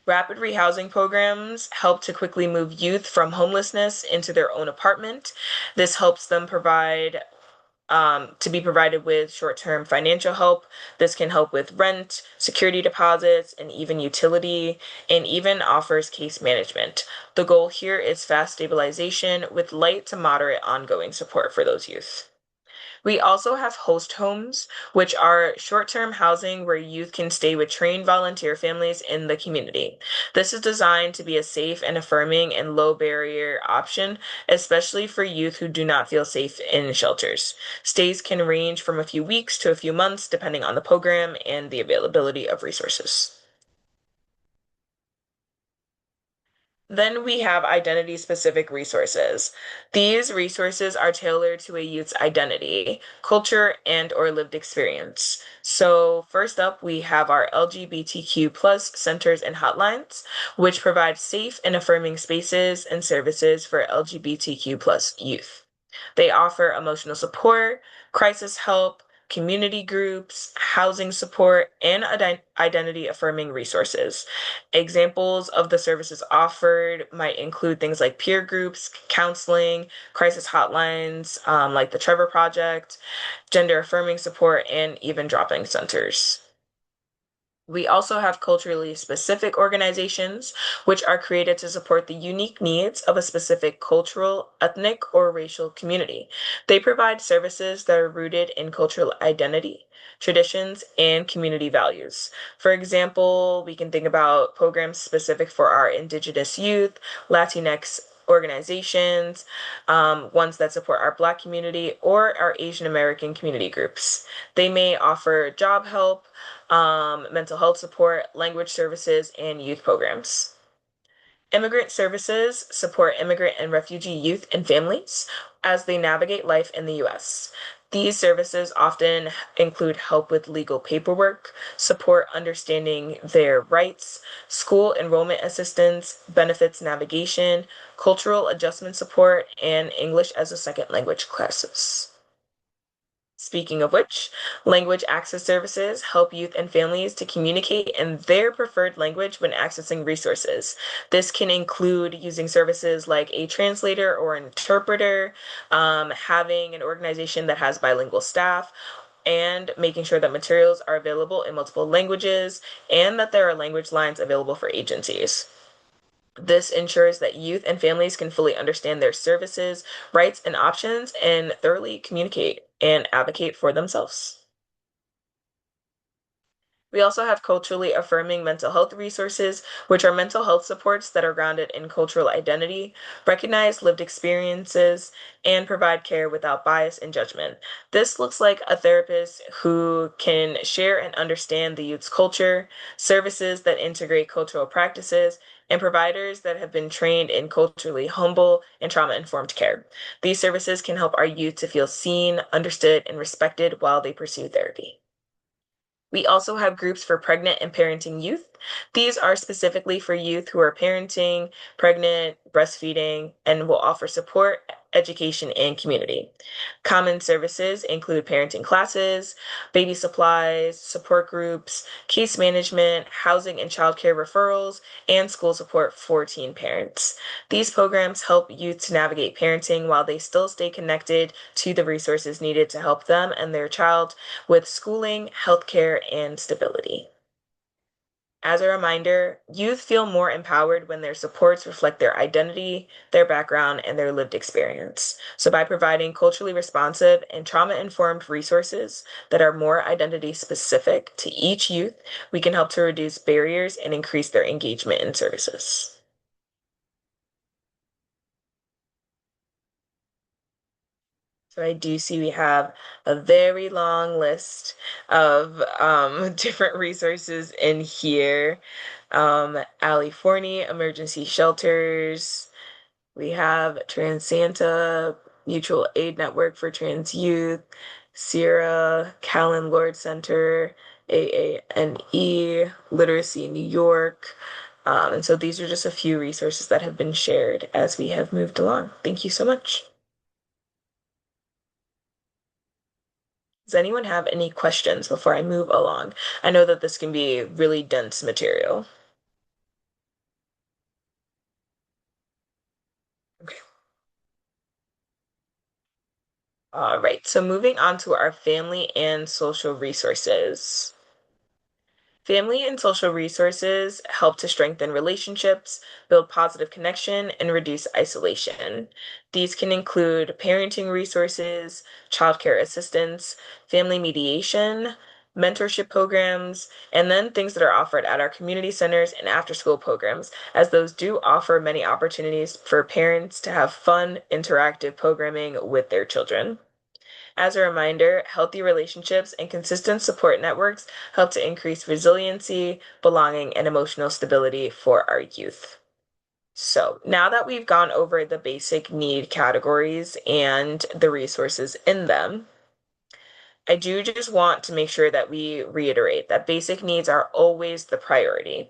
Rapid rehousing programs help to quickly move youth from homelessness into their own apartment. This helps them to be provided with short-term financial help. This can help with rent, security deposits, and even utility, and even offers case management. The goal here is fast stabilization with light to moderate ongoing support for those youth. We also have host homes, which are short-term housing where youth can stay with trained volunteer families in the community. This is designed to be a safe and affirming and low barrier option, especially for youth who do not feel safe in shelters. Stays can range from a few weeks to a few months, depending on the program and the availability of resources. Then we have identity-specific resources. These resources are tailored to a youth's identity, culture, and/or lived experience. So first up, we have our LGBTQ plus centers and hotlines, which provide safe and affirming spaces and services for LGBTQ plus youth. They offer emotional support, crisis help, community groups, housing support, and identity affirming resources. Examples of the services offered might include things like peer groups, counseling, crisis hotlines, like the Trevor Project, gender affirming support, and even drop-in centers. We also have culturally specific organizations, which are created to support the unique needs of a specific cultural, ethnic, or racial community. They provide services that are rooted in cultural identity, traditions, and community values. For example, we can think about programs specific for our Indigenous youth, Latinx organizations, ones that support our Black community, or our Asian American community groups. They may offer job help, mental health support, language services, and youth programs. Immigrant services support immigrant and refugee youth and families as they navigate life in the U.S. These services often include help with legal paperwork, support understanding their rights, school enrollment assistance, benefits navigation, cultural adjustment support, and English as a second language classes. Speaking of which, language access services help youth and families to communicate in their preferred language when accessing resources. This can include using services like a translator or an interpreter, having an organization that has bilingual staff, and making sure that materials are available in multiple languages and that there are language lines available for agencies. This ensures that youth and families can fully understand their services, rights, and options and thoroughly communicate and advocate for themselves. We also have culturally affirming mental health resources, which are mental health supports that are grounded in cultural identity, recognize lived experiences, and provide care without bias and judgment. This looks like a therapist who can share and understand the youth's culture, services that integrate cultural practices, and providers that have been trained in culturally humble and trauma-informed care. These services can help our youth to feel seen, understood, and respected while they pursue therapy. We also have groups for pregnant and parenting youth. These are specifically for youth who are parenting, pregnant, breastfeeding, and will offer support, education, and community. Common services include parenting classes, baby supplies, support groups, case management, housing and childcare referrals, and school support for teen parents. These programs help youth to navigate parenting while they still stay connected to the resources needed to help them and their child with schooling, healthcare, and stability. As a reminder, youth feel more empowered when their supports reflect their identity, their background, and their lived experience. So, by providing culturally responsive and trauma informed resources that are more identity specific to each youth, we can help to reduce barriers and increase their engagement in services. So I do see we have a very long list of different resources in here. California Emergency Shelters. We have Trans Santa Mutual Aid Network for Trans Youth, Sierra Callan Lord Center, AANE, Literacy New York. And so these are just a few resources that have been shared as we have moved along. Thank you so much. Does anyone have any questions before I move along? I know that this can be really dense material. Okay. All right, so moving on to our family and social resources. Family and social resources help to strengthen relationships, build positive connection, and reduce isolation. These can include parenting resources, childcare assistance, family mediation, mentorship programs, and then things that are offered at our community centers and after-school programs, as those do offer many opportunities for parents to have fun, interactive programming with their children. As a reminder, healthy relationships and consistent support networks help to increase resiliency, belonging, and emotional stability for our youth. So, now that we've gone over the basic need categories and the resources in them, I do just want to make sure that we reiterate that basic needs are always the priority.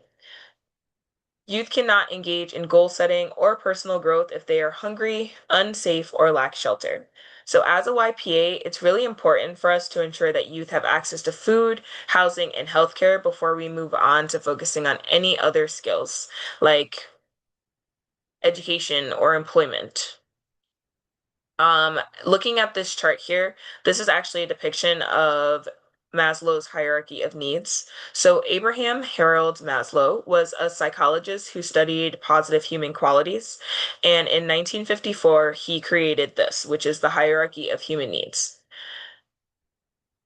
Youth cannot engage in goal setting or personal growth if they are hungry, unsafe, or lack shelter. So, as a YPA, it's really important for us to ensure that youth have access to food, housing, and healthcare before we move on to focusing on any other skills like education or employment. Looking at this chart here, this is actually a depiction of Maslow's hierarchy of needs. So Abraham Harold Maslow was a psychologist who studied positive human qualities, and in 1954 he created this, which is the hierarchy of human needs.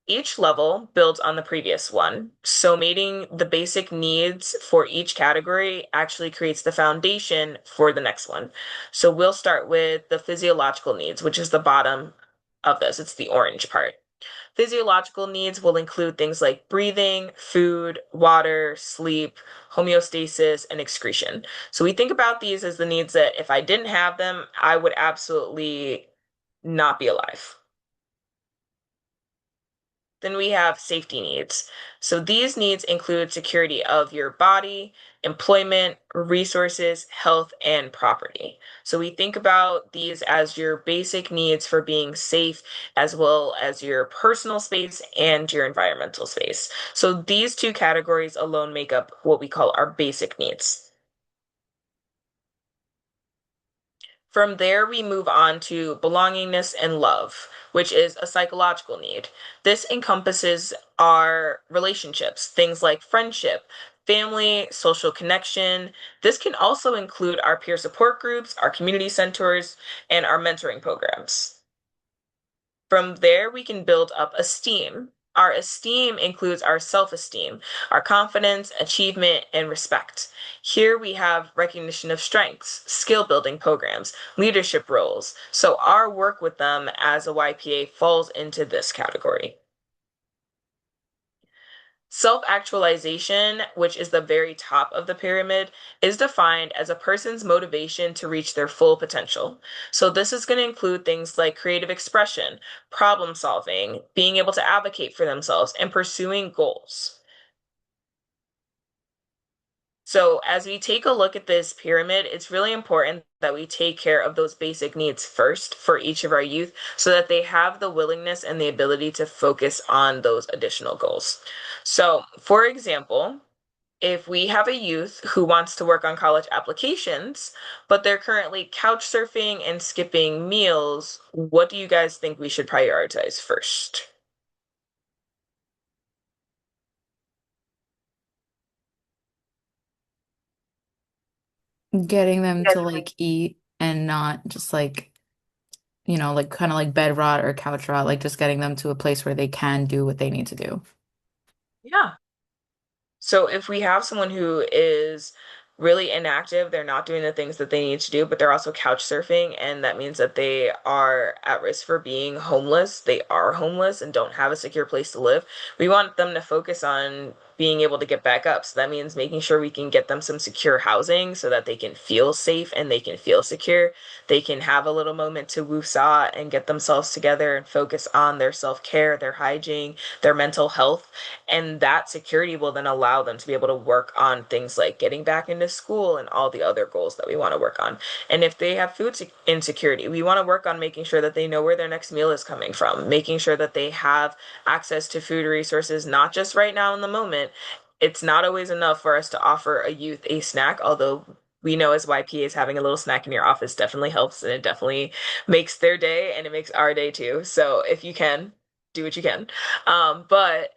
Each level builds on the previous one, so meeting the basic needs for each category actually creates the foundation for the next one. So we'll start with the physiological needs, which is the bottom of this. It's the orange part. Physiological needs will include things like breathing, food, water, sleep, homeostasis, and excretion. So we think about these as the needs that if I didn't have them, I would absolutely not be alive. Then we have safety needs. So these needs include security of your body, employment, resources, health, and property. So we think about these as your basic needs for being safe, as well as your personal space and your environmental space. So these two categories alone make up what we call our basic needs. From there, we move on to belongingness and love, which is a psychological need. This encompasses our relationships, things like friendship, family, social connection. This can also include our peer support groups, our community centers, and our mentoring programs. From there, we can build up esteem. Our esteem includes our self-esteem, our confidence, achievement, and respect. Here we have recognition of strengths, skill building programs, leadership roles. So our work with them as a YPA falls into this category. Self-actualization, which is the very top of the pyramid, is defined as a person's motivation to reach their full potential. So this is going to include things like creative expression, problem solving, being able to advocate for themselves, and pursuing goals. So as we take a look at this pyramid, it's really important that we take care of those basic needs first for each of our youth so that they have the willingness and the ability to focus on those additional goals. So, for example, if we have a youth who wants to work on college applications, but they're currently couch surfing and skipping meals, what do you guys think we should prioritize first? Getting them to like eat and not just like, like kind of like bed rot or couch rot, like just getting them to a place where they can do what they need to do. Yeah. So if we have someone who is really inactive, they're not doing the things that they need to do, but they're also couch surfing, and that means that they are at risk for being homeless. They are homeless and don't have a secure place to live. We want them to focus on being able to get back up. So that means making sure we can get them some secure housing so that they can feel safe and they can feel secure. They can have a little moment to woosah and get themselves together and focus on their self-care, their hygiene, their mental health. And that security will then allow them to be able to work on things like getting back into school and all the other goals that we want to work on. And if they have food insecurity, we want to work on making sure that they know where their next meal is coming from, making sure that they have access to food resources, not just right now in the moment. It's not always enough for us to offer a youth a snack, although we know as YPAs having a little snack in your office definitely helps and it definitely makes their day and it makes our day too. So if you can, do what you can. But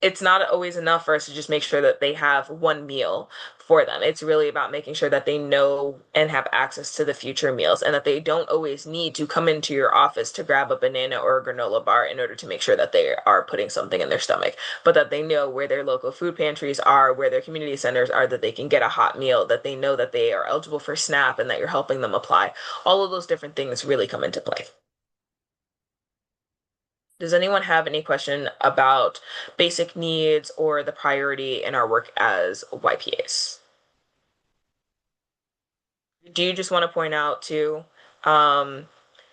it's not always enough for us to just make sure that they have one meal for them. It's really about making sure that they know and have access to the future meals and that they don't always need to come into your office to grab a banana or a granola bar in order to make sure that they are putting something in their stomach, but that they know where their local food pantries are, where their community centers are, that they can get a hot meal, that they know that they are eligible for SNAP and that you're helping them apply. All of those different things really come into play. Does anyone have any question about basic needs or the priority in our work as YPAs? Do you just want to point out too, um,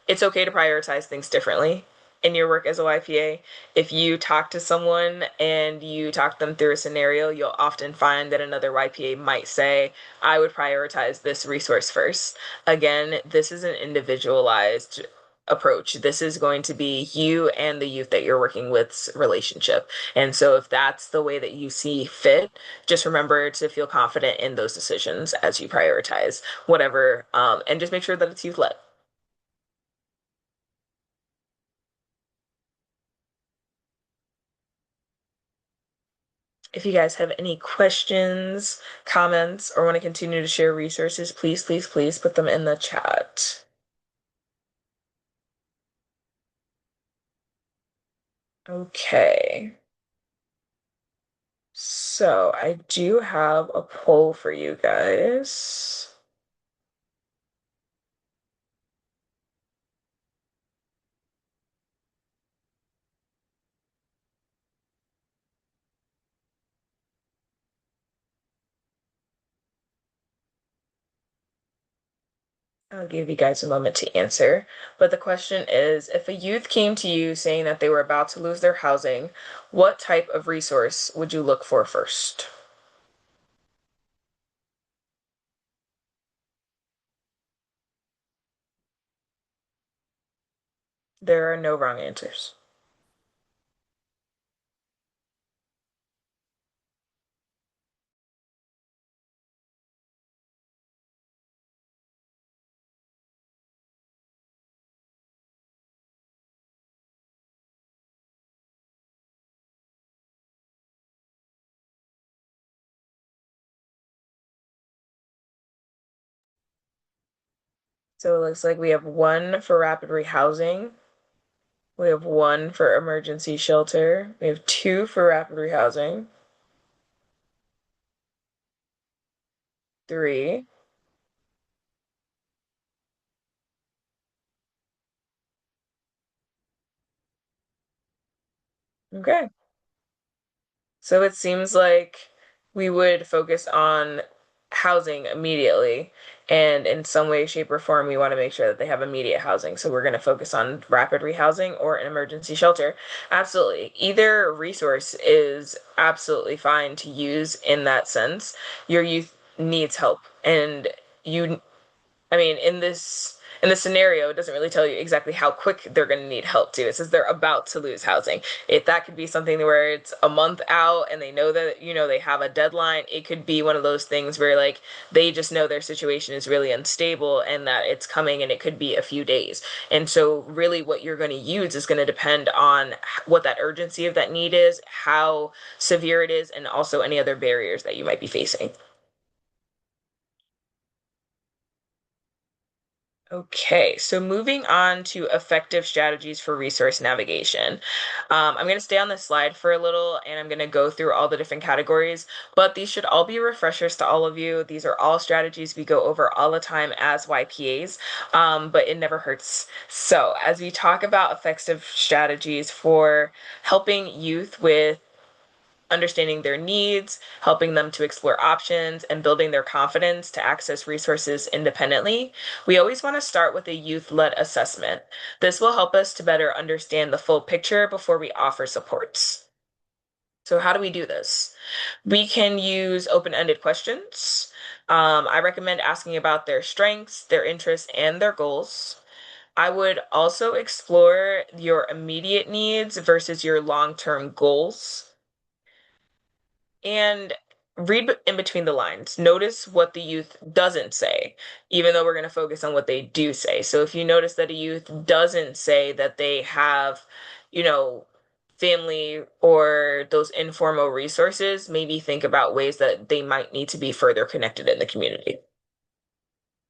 it's okay to prioritize things differently in your work as a YPA. If you talk to someone and you talk them through a scenario, you'll often find that another YPA might say, I would prioritize this resource first. Again, this is an individualized approach. This is going to be you and the youth that you're working with's relationship. And so if that's the way that you see fit, just remember to feel confident in those decisions as you prioritize whatever, and just make sure that it's youth led. If you guys have any questions, comments, or want to continue to share resources, please, please, please put them in the chat. Okay. So I do have a poll for you guys. I'll give you guys a moment to answer. But the question is, if a youth came to you saying that they were about to lose their housing, what type of resource would you look for first? There are no wrong answers. So it looks like we have one for rapid rehousing, We have 1 for emergency shelter. We have 2 for rapid rehousing. 3. Okay. So it seems like we would focus on housing immediately, and in some way, shape, or form, we want to make sure that they have immediate housing. So we're going to focus on rapid rehousing or an emergency shelter. Absolutely. Either resource is absolutely fine to use in that sense. Your youth needs help, and you I mean, in this scenario, it doesn't really tell you exactly how quick they're going to need help too. It says they're about to lose housing. If that could be something where it's a month out and they know that, they have a deadline. It could be one of those things where like they just know their situation is really unstable and that it's coming and it could be a few days. And so really what you're going to use is going to depend on what that urgency of that need is, how severe it is, and also any other barriers that you might be facing. Okay, so moving on to effective strategies for resource navigation. I'm going to stay on this slide for a little and I'm going to go through all the different categories, but these should all be refreshers to all of you. These are all strategies we go over all the time as YPAs, but it never hurts. So, as we talk about effective strategies for helping youth with understanding their needs, helping them to explore options, and building their confidence to access resources independently, we always want to start with a youth-led assessment. This will help us to better understand the full picture before we offer supports. So how do we do this? We can use open-ended questions. I recommend asking about their strengths, their interests, and their goals. I would also explore your immediate needs versus your long-term goals. And read in between the lines. Notice what the youth doesn't say, even though we're going to focus on what they do say. So if you notice that a youth doesn't say that they have, you know, family or those informal resources, maybe think about ways that they might need to be further connected in the community.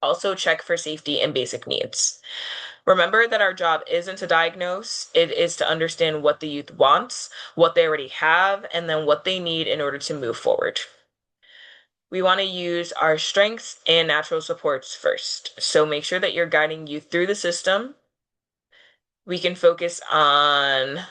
Also, check for safety and basic needs. Remember that our job isn't to diagnose, it is to understand what the youth wants, what they already have, and then what they need in order to move forward. We want to use our strengths and natural supports first. So make sure that you're guiding youth through the system. We can focus on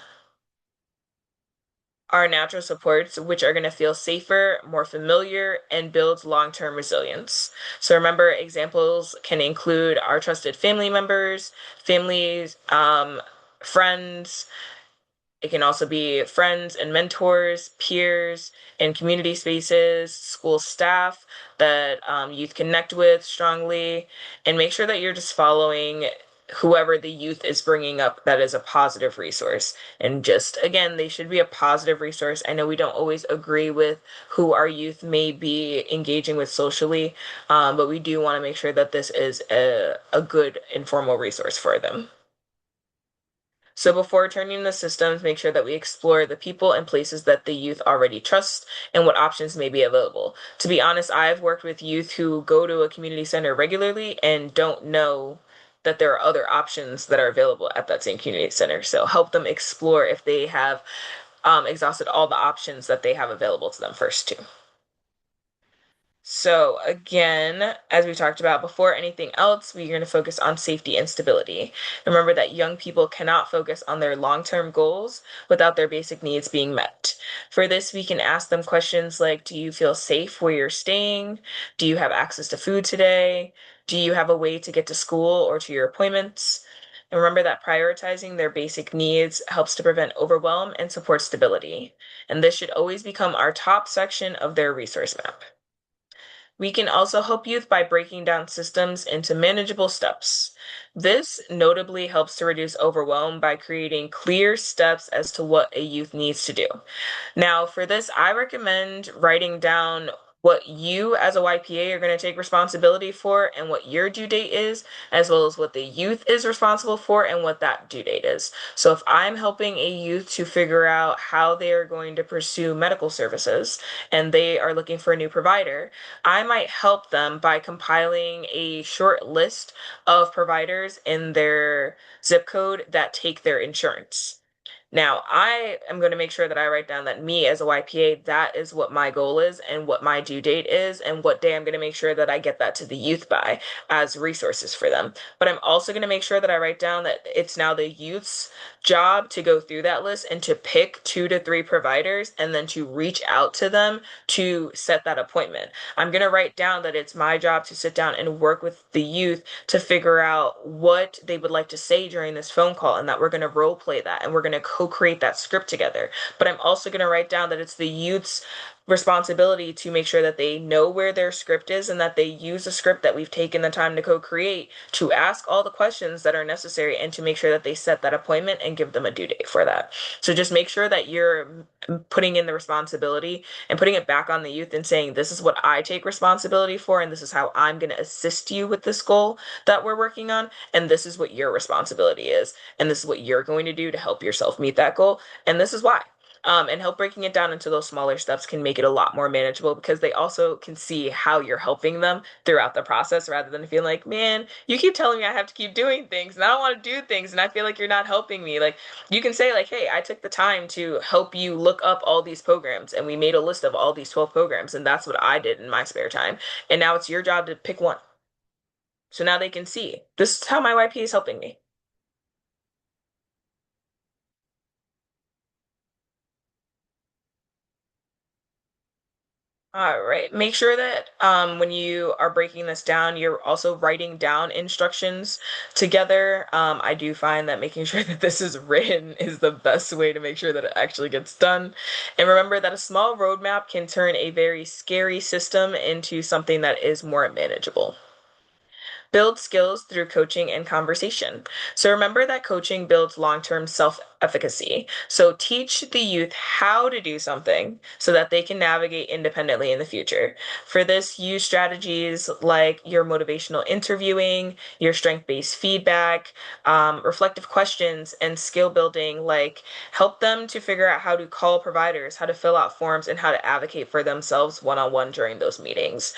our natural supports, which are going to feel safer, more familiar, and build long-term resilience. So remember, examples can include our trusted family members, families, friends. It can also be friends and mentors, peers, and community spaces, school staff that youth connect with strongly, and make sure that you're just following whoever the youth is bringing up that is a positive resource. And just again, they should be a positive resource. I know we don't always agree with who our youth may be engaging with socially, but we do want to make sure that this is a good informal resource for them. So before turning the systems, make sure that we explore the people and places that the youth already trust and what options may be available. To be honest, I've worked with youth who go to a community center regularly and don't know that there are other options that are available at that same community center. So help them explore if they have exhausted all the options that they have available to them first too. So again, as we talked about before anything else, we're going to focus on safety and stability. Remember that young people cannot focus on their long-term goals without their basic needs being met. For this, we can ask them questions like, do you feel safe where you're staying? Do you have access to food today? Do you have a way to get to school or to your appointments? And remember that prioritizing their basic needs helps to prevent overwhelm and support stability. And this should always become our top section of their resource map. We can also help youth by breaking down systems into manageable steps. This notably helps to reduce overwhelm by creating clear steps as to what a youth needs to do. Now, for this, I recommend writing down what you as a YPA are going to take responsibility for and what your due date is, as well as what the youth is responsible for and what that due date is. So if I'm helping a youth to figure out how they are going to pursue medical services and they are looking for a new provider, I might help them by compiling a short list of providers in their zip code that take their insurance. Now, I am going to make sure that I write down that me as a YPA, that is what my goal is and what my due date is and what day I'm going to make sure that I get that to the youth by as resources for them. But I'm also going to make sure that I write down that it's now the youth's job to go through that list and to pick 2 to 3 providers and then to reach out to them to set that appointment. I'm going to write down that it's my job to sit down and work with the youth to figure out what they would like to say during this phone call and that we're going to role play that and we're going to co-create that script together. But I'm also going to write down that it's the youth's responsibility to make sure that they know where their script is and that they use a script that we've taken the time to co-create to ask all the questions that are necessary and to make sure that they set that appointment and give them a due date for that. So just make sure that you're putting in the responsibility and putting it back on the youth and saying, this is what I take responsibility for, and this is how I'm going to assist you with this goal that we're working on, and this is what your responsibility is, and this is what you're going to do to help yourself meet that goal, and this is why. And help breaking it down into those smaller steps can make it a lot more manageable because they also can see how you're helping them throughout the process rather than feeling like, man, you keep telling me I have to keep doing things and I don't want to do things and I feel like you're not helping me. Like you can say like, hey, I took the time to help you look up all these programs and we made a list of all these 12 programs and that's what I did in my spare time. And now it's your job to pick one. So now they can see this is how my YP is helping me. All right. Make sure that when you are breaking this down, you're also writing down instructions together. I do find that making sure that this is written is the best way to make sure that it actually gets done. And remember that a small roadmap can turn a very scary system into something that is more manageable. Build skills through coaching and conversation. So remember that coaching builds long-term self-efficacy. So teach the youth how to do something so that they can navigate independently in the future. For this, use strategies like your motivational interviewing, your strength-based feedback, reflective questions, and skill building, like help them to figure out how to call providers, how to fill out forms, and how to advocate for themselves one-on-one during those meetings.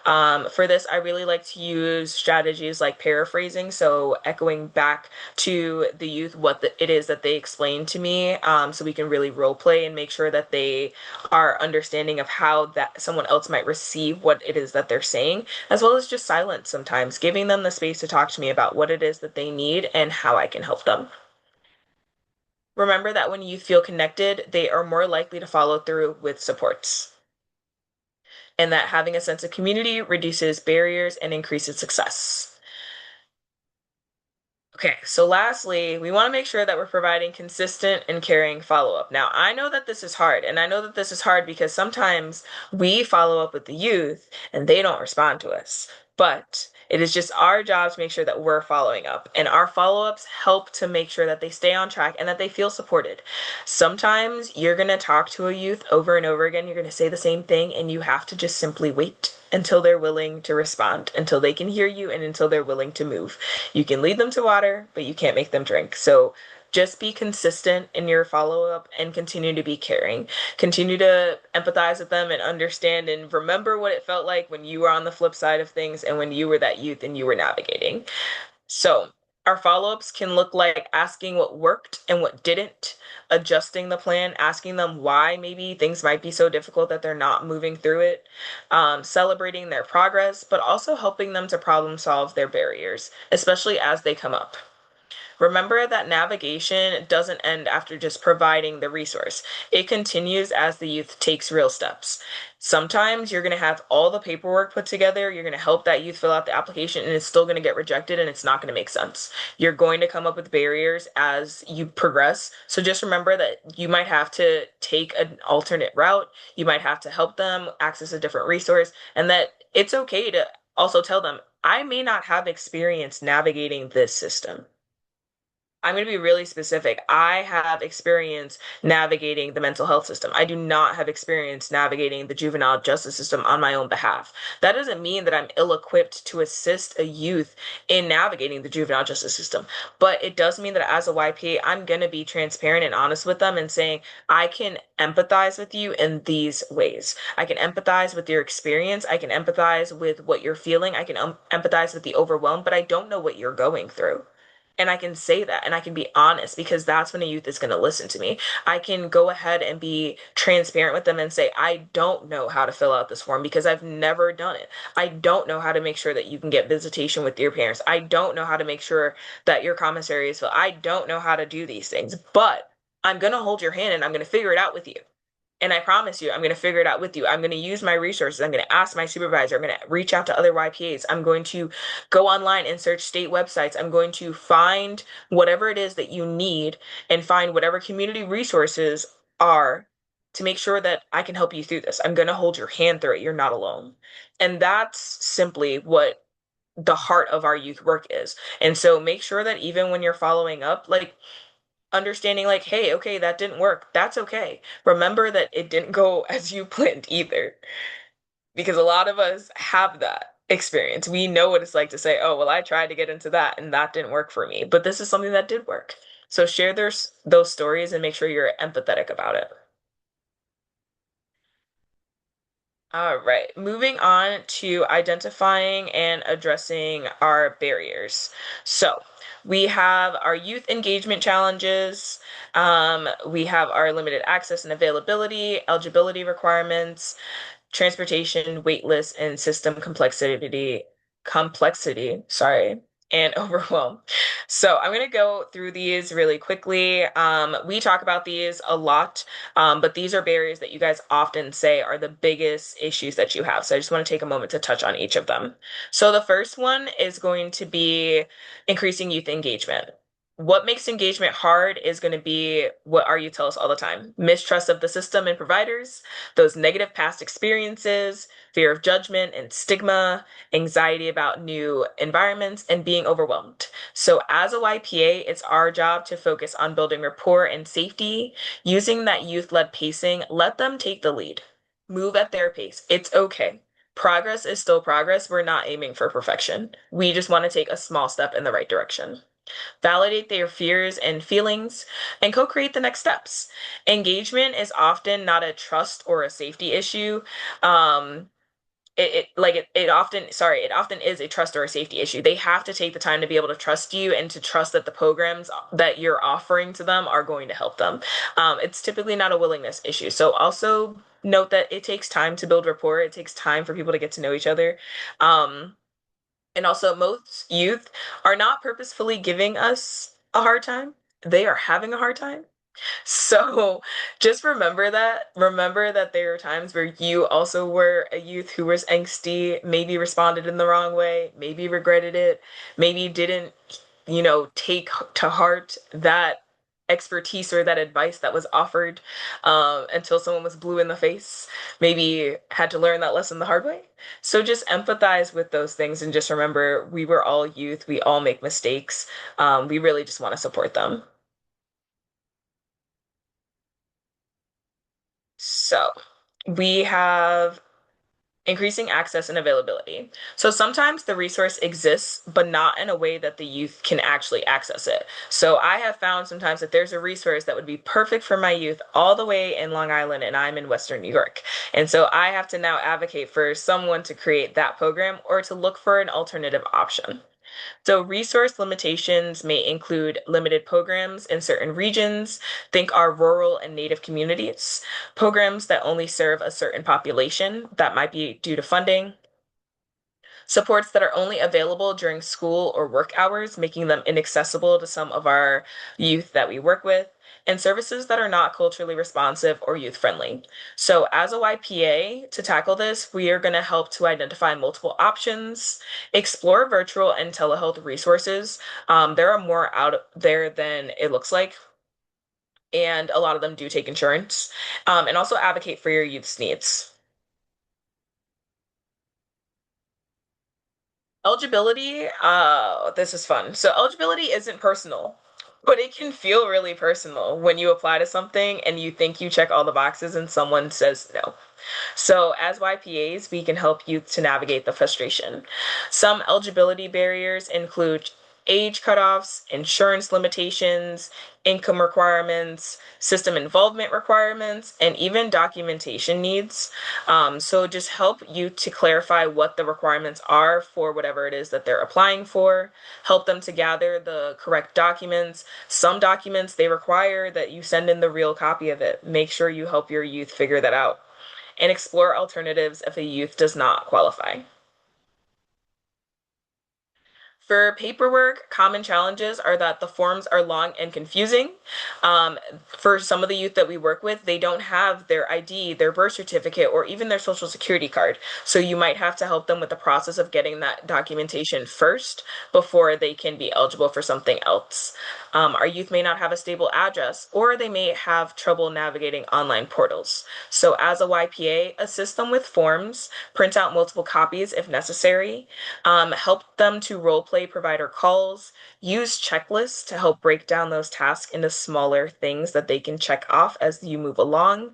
For this, I really like to use strategies like paraphrasing, so echoing back to the youth what it is that they explained to me, so we can really role play and make sure that they are understanding of how that someone else might receive what it is that they're saying, as well as just silence sometimes, giving them the space to talk to me about what it is that they need and how I can help them. Remember that when you feel connected, they are more likely to follow through with supports, and that having a sense of community reduces barriers and increases success. Okay, so lastly, we want to make sure that we're providing consistent and caring follow-up. Now, I know that this is hard, and I know that this is hard because sometimes we follow up with the youth and they don't respond to us. But it is just our job to make sure that we're following up, and our follow-ups help to make sure that they stay on track and that they feel supported. Sometimes you're going to talk to a youth over and over again, you're going to say the same thing, and you have to just simply wait until they're willing to respond, until they can hear you, and until they're willing to move. You can lead them to water, but you can't make them drink. So just be consistent in your follow-up and continue to be caring. Continue to empathize with them and understand and remember what it felt like when you were on the flip side of things and when you were that youth and you were navigating. So our follow-ups can look like asking what worked and what didn't, adjusting the plan, asking them why maybe things might be so difficult that they're not moving through it, celebrating their progress, but also helping them to problem solve their barriers, especially as they come up. Remember that navigation doesn't end after just providing the resource. It continues as the youth takes real steps. Sometimes you're going to have all the paperwork put together, you're going to help that youth fill out the application, and it's still going to get rejected and it's not going to make sense. You're going to come up with barriers as you progress. So just remember that you might have to take an alternate route, you might have to help them access a different resource, and that it's okay to also tell them, I may not have experience navigating this system. I'm going to be really specific. I have experience navigating the mental health system. I do not have experience navigating the juvenile justice system on my own behalf. That doesn't mean that I'm ill-equipped to assist a youth in navigating the juvenile justice system, but it does mean that as a YPA, I'm going to be transparent and honest with them and saying, I can empathize with you in these ways. I can empathize with your experience. I can empathize with what you're feeling. I can empathize with the overwhelm, but I don't know what you're going through. And I can say that and I can be honest because that's when a youth is going to listen to me. I can go ahead and be transparent with them and say, I don't know how to fill out this form because I've never done it. I don't know how to make sure that you can get visitation with your parents. I don't know how to make sure that your commissary is filled. I don't know how to do these things, but I'm going to hold your hand and I'm going to figure it out with you. And I promise you, I'm going to figure it out with you. I'm going to use my resources. I'm going to ask my supervisor. I'm going to reach out to other YPAs. I'm going to go online and search state websites. I'm going to find whatever it is that you need and find whatever community resources are to make sure that I can help you through this. I'm going to hold your hand through it. You're not alone. And that's simply what the heart of our youth work is. And so make sure that even when you're following up, like understanding like, hey, okay, that didn't work. That's okay. Remember that it didn't go as you planned either. Because a lot of us have that experience. We know what it's like to say, oh, well, I tried to get into that and that didn't work for me. But this is something that did work. So share those stories and make sure you're empathetic about it. All right, moving on to identifying and addressing our barriers. So we have our youth engagement challenges. We have our limited access and availability, eligibility requirements, transportation, wait lists, and system complexity, sorry, and overwhelm. So I'm going to go through these really quickly. We talk about these a lot, but these are barriers that you guys often say are the biggest issues that you have. So I just want to take a moment to touch on each of them. So the first one is going to be increasing youth engagement. What makes engagement hard is going to be what our youth tell us all the time: mistrust of the system and providers, those negative past experiences, fear of judgment and stigma, anxiety about new environments, and being overwhelmed. So, as a YPA, it's our job to focus on building rapport and safety, using that youth led pacing. Let them take the lead. Move at their pace. It's okay. Progress is still progress. We're not aiming for perfection. We just want to take a small step in the right direction. Validate their fears and feelings, and co create the next steps. Engagement is often not a trust or a safety issue. It often is a trust or a safety issue. They have to take the time to be able to trust you and to trust that the programs that you're offering to them are going to help them. It's typically not a willingness issue. So also note that it takes time to build rapport. It takes time for people to get to know each other. Um, and also, most youth are not purposefully giving us a hard time. They are having a hard time. So just remember that. Remember that there are times where you also were a youth who was angsty, maybe responded in the wrong way, maybe regretted it, maybe didn't, take to heart that expertise or that advice that was offered until someone was blue in the face, maybe had to learn that lesson the hard way. So just empathize with those things and just remember we were all youth, we all make mistakes. We really just want to support them. So we have increasing access and availability. So sometimes the resource exists, but not in a way that the youth can actually access it. So I have found sometimes that there's a resource that would be perfect for my youth all the way in Long Island, and I'm in Western New York. And so I have to now advocate for someone to create that program or to look for an alternative option. So, resource limitations may include limited programs in certain regions. Think our rural and native communities, programs that only serve a certain population that might be due to funding, supports that are only available during school or work hours, making them inaccessible to some of our youth that we work with, and services that are not culturally responsive or youth friendly. So, as a YPA, to tackle this, we are going to help to identify multiple options, explore virtual and telehealth resources. There are more out there than it looks like, and a lot of them do take insurance, and also advocate for your youth's needs. Eligibility, this is fun. So eligibility isn't personal. But it can feel really personal when you apply to something and you think you check all the boxes and someone says no. So, as YPAs, we can help youth to navigate the frustration. Some eligibility barriers include age cutoffs, insurance limitations, income requirements, system involvement requirements, and even documentation needs. So, just help youth to clarify what the requirements are for whatever it is that they're applying for, help them to gather the correct documents. Some documents they require that you send in the real copy of it. Make sure you help your youth figure that out and explore alternatives if a youth does not qualify. For paperwork, common challenges are that the forms are long and confusing. Um, for some of the youth that we work with, they don't have their ID, their birth certificate, or even their social security card. So you might have to help them with the process of getting that documentation first before they can be eligible for something else. Our youth may not have a stable address, or they may have trouble navigating online portals. So as a YPA, assist them with forms, print out multiple copies if necessary, help them to role play provider calls, use checklists to help break down those tasks into smaller things that they can check off as you move along,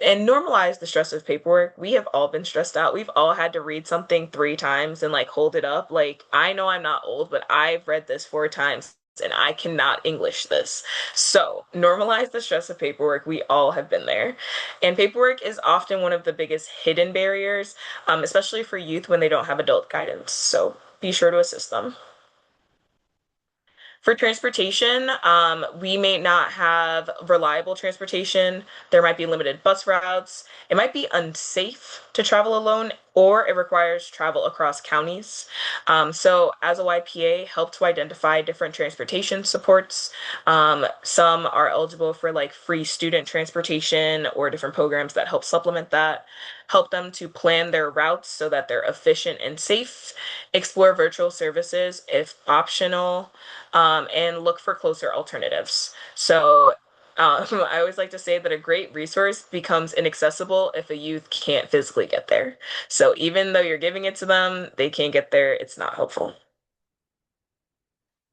and normalize the stress of paperwork. We have all been stressed out. We've all had to read something 3 times and like hold it up. Like, I know I'm not old, but I've read this 4 times and I cannot English this. So, normalize the stress of paperwork. We all have been there. And paperwork is often one of the biggest hidden barriers, especially for youth when they don't have adult guidance. So, be sure to assist them. For transportation, we may not have reliable transportation. There might be limited bus routes. It might be unsafe to travel alone, or it requires travel across counties. So, as a YPA, help to identify different transportation supports. Some are eligible for like free student transportation or different programs that help supplement that. Help them to plan their routes so that they're efficient and safe. Explore virtual services if optional, and look for closer alternatives. So I always like to say that a great resource becomes inaccessible if a youth can't physically get there. So even though you're giving it to them, they can't get there, it's not helpful.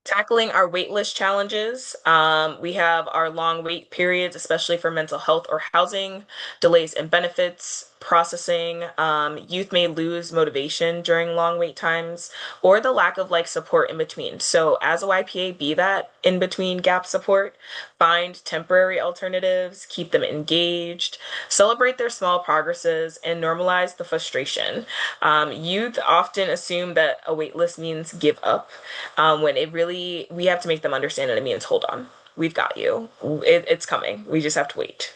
Tackling our waitlist challenges. We have our long wait periods, especially for mental health or housing, delays in benefits, processing. Youth may lose motivation during long wait times, or the lack of like support in between. So, as a YPA, be that in between gap support, find temporary alternatives, keep them engaged, celebrate their small progresses, and normalize the frustration. Youth often assume that a wait list means give up, when it really, we have to make them understand that it means hold on. We've got you. It's coming. We just have to wait.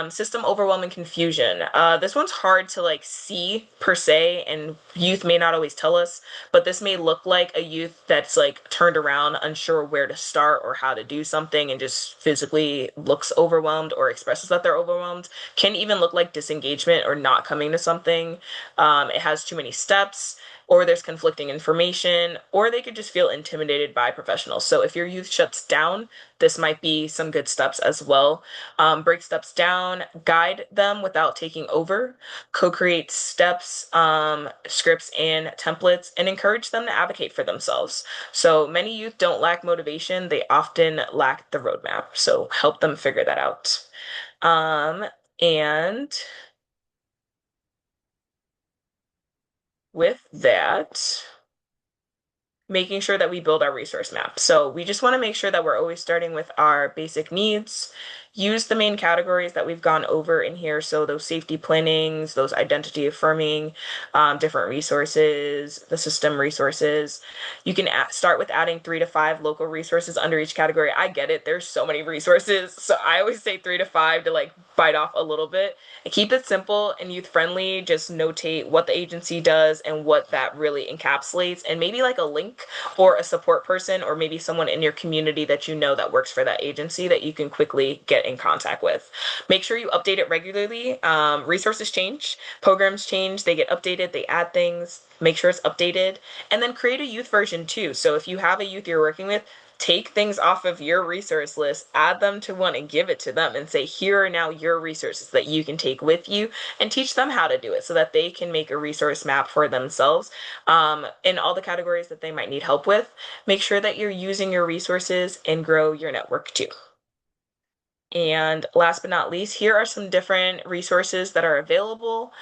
System overwhelm and confusion. This one's hard to like see per se, and youth may not always tell us, but this may look like a youth that's like turned around, unsure where to start or how to do something, and just physically looks overwhelmed or expresses that they're overwhelmed. Can even look like disengagement or not coming to something. It has too many steps, or there's conflicting information, or they could just feel intimidated by professionals. So if your youth shuts down, this might be some good steps as well. Break steps down, guide them without taking over, co-create steps, scripts, and templates, and encourage them to advocate for themselves. So many youth don't lack motivation, they often lack the roadmap. So help them figure that out. Um, and with that, making sure that we build our resource map. So we just want to make sure that we're always starting with our basic needs, use the main categories that we've gone over in here. So those safety plannings, those identity affirming, different resources, the system resources. You can start with adding 3 to 5 local resources under each category. I get it. There's so many resources. So I always say 3 to 5 to like bite off a little bit. And keep it simple and youth friendly. Just notate what the agency does and what that really encapsulates, and maybe like a link or a support person or maybe someone in your community that you know that works for that agency that you can quickly get in contact with. Make sure you update it regularly. Resources change, programs change, they get updated, they add things. Make sure it's updated, and then create a youth version too. So if you have a youth you're working with, take things off of your resource list, add them to one, and give it to them and say, here are now your resources that you can take with you, and teach them how to do it so that they can make a resource map for themselves in all the categories that they might need help with. Make sure that you're using your resources and grow your network too. And last but not least, here are some different resources that are available.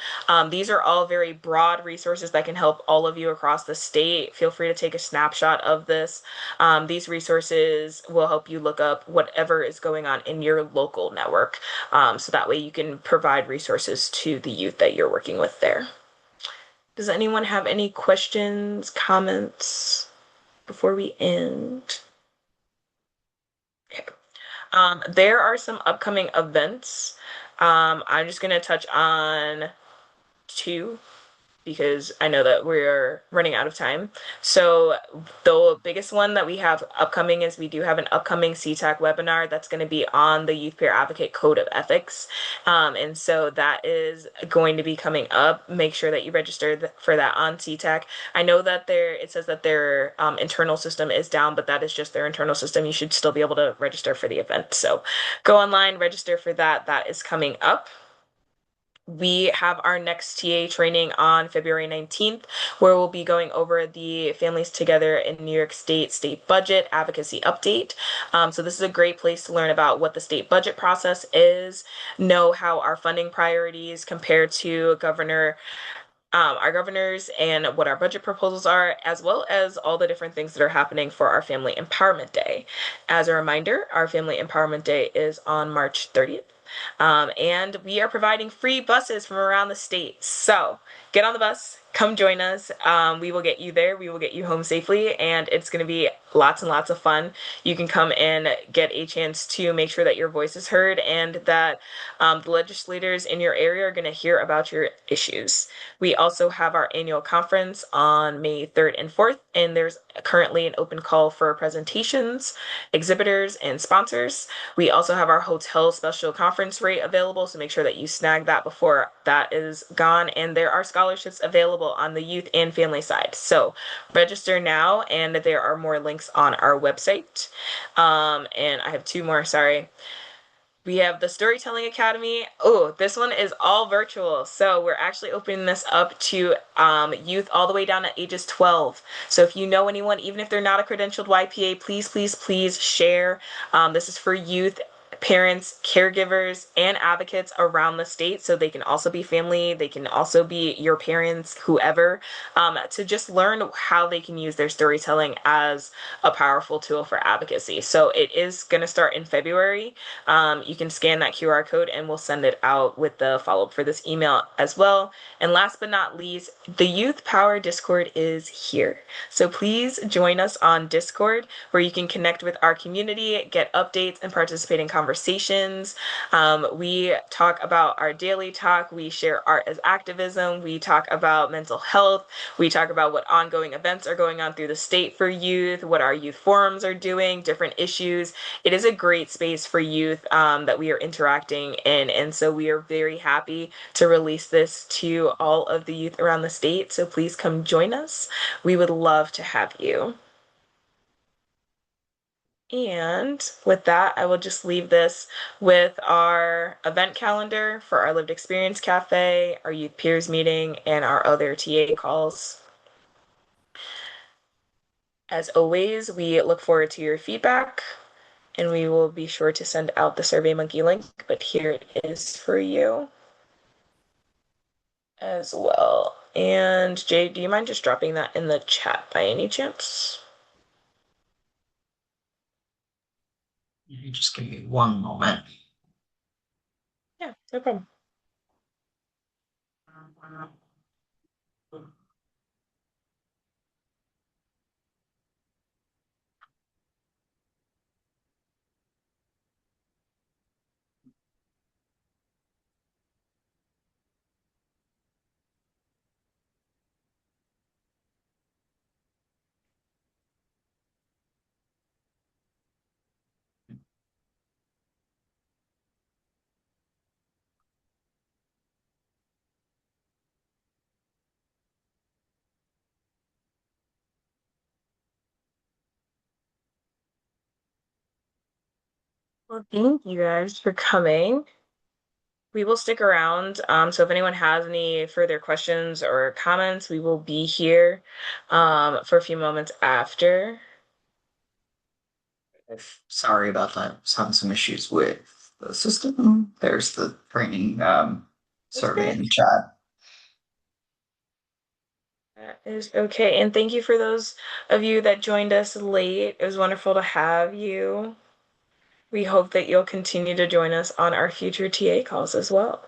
These are all very broad resources that can help all of you across the state. Feel free to take a snapshot of this. These resources will help you look up whatever is going on in your local network. So that way you can provide resources to the youth that you're working with there. Does anyone have any questions, comments before we end? Okay. There are some upcoming events. I'm just going to touch on two because I know that we're running out of time. So the biggest one that we have upcoming is we do have an upcoming CTAC webinar that's going to be on the Youth Peer Advocate Code of Ethics. And so that is going to be coming up. Make sure that you register for that on CTAC. I know that it says that their internal system is down, but that is just their internal system. You should still be able to register for the event. So go online, register for that. That is coming up. We have our next TA training on February 19th, where we'll be going over the Families Together in New York State budget advocacy update. So this is a great place to learn about what the state budget process is, know how our funding priorities compare to our governors and what our budget proposals are, as well as all the different things that are happening for our Family Empowerment Day. As a reminder, our Family Empowerment Day is on March 30th. And we are providing free buses from around the state. So get on the bus, come join us. We will get you there. We will get you home safely, and it's going to be lots and lots of fun. You can come and get a chance to make sure that your voice is heard and that the legislators in your area are going to hear about your issues. We also have our annual conference on May 3rd and 4th, and there's currently an open call for presentations, exhibitors, and sponsors. We also have our hotel special conference rate available, so make sure that you snag that before that is gone. And there are scholarships available on the youth and family side. So register now, and there are more links on our website. And I have two more, sorry. We have the Storytelling Academy. Oh, this one is all virtual. So we're actually opening this up to youth all the way down to ages 12. So if you know anyone, even if they're not a credentialed YPA, please, please, please share. This is for youth, parents, caregivers, and advocates around the state. So they can also be family, they can also be your parents, whoever, to just learn how they can use their storytelling as a powerful tool for advocacy. So it is going to start in February. You can scan that QR code and we'll send it out with the follow-up for this email as well. And last but not least, the Youth Power Discord is here. So please join us on Discord, where you can connect with our community, get updates, and participate in conversations. We talk about our daily talk. We share art as activism. We talk about mental health. We talk about what ongoing events are going on through the state for youth, what our youth forums are doing, different issues. It is a great space for youth that we are interacting in. And so we are very happy to release this to all of the youth around the state. So please come join us. We would love to have you. And with that, I will just leave this with our event calendar for our Lived Experience Cafe, our Youth Peers meeting, and our other TA calls. As always, we look forward to your feedback, and we will be sure to send out the SurveyMonkey link, but here it is for you as well. And Jay, do you mind just dropping that in the chat by any chance? You just give me one moment. Yeah, no problem. Well, thank you guys for coming. We will stick around. So if anyone has any further questions or comments, we will be here for a few moments after. Sorry about that. I was having some issues with the system. There's the training That's survey okay. in the chat. That is okay. And thank you for those of you that joined us late. It was wonderful to have you. We hope that you'll continue to join us on our future TA calls as well.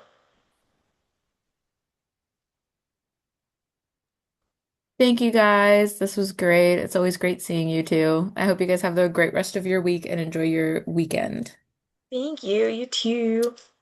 Thank you guys. This was great. It's always great seeing you too. I hope you guys have a great rest of your week and enjoy your weekend. Thank you. You too.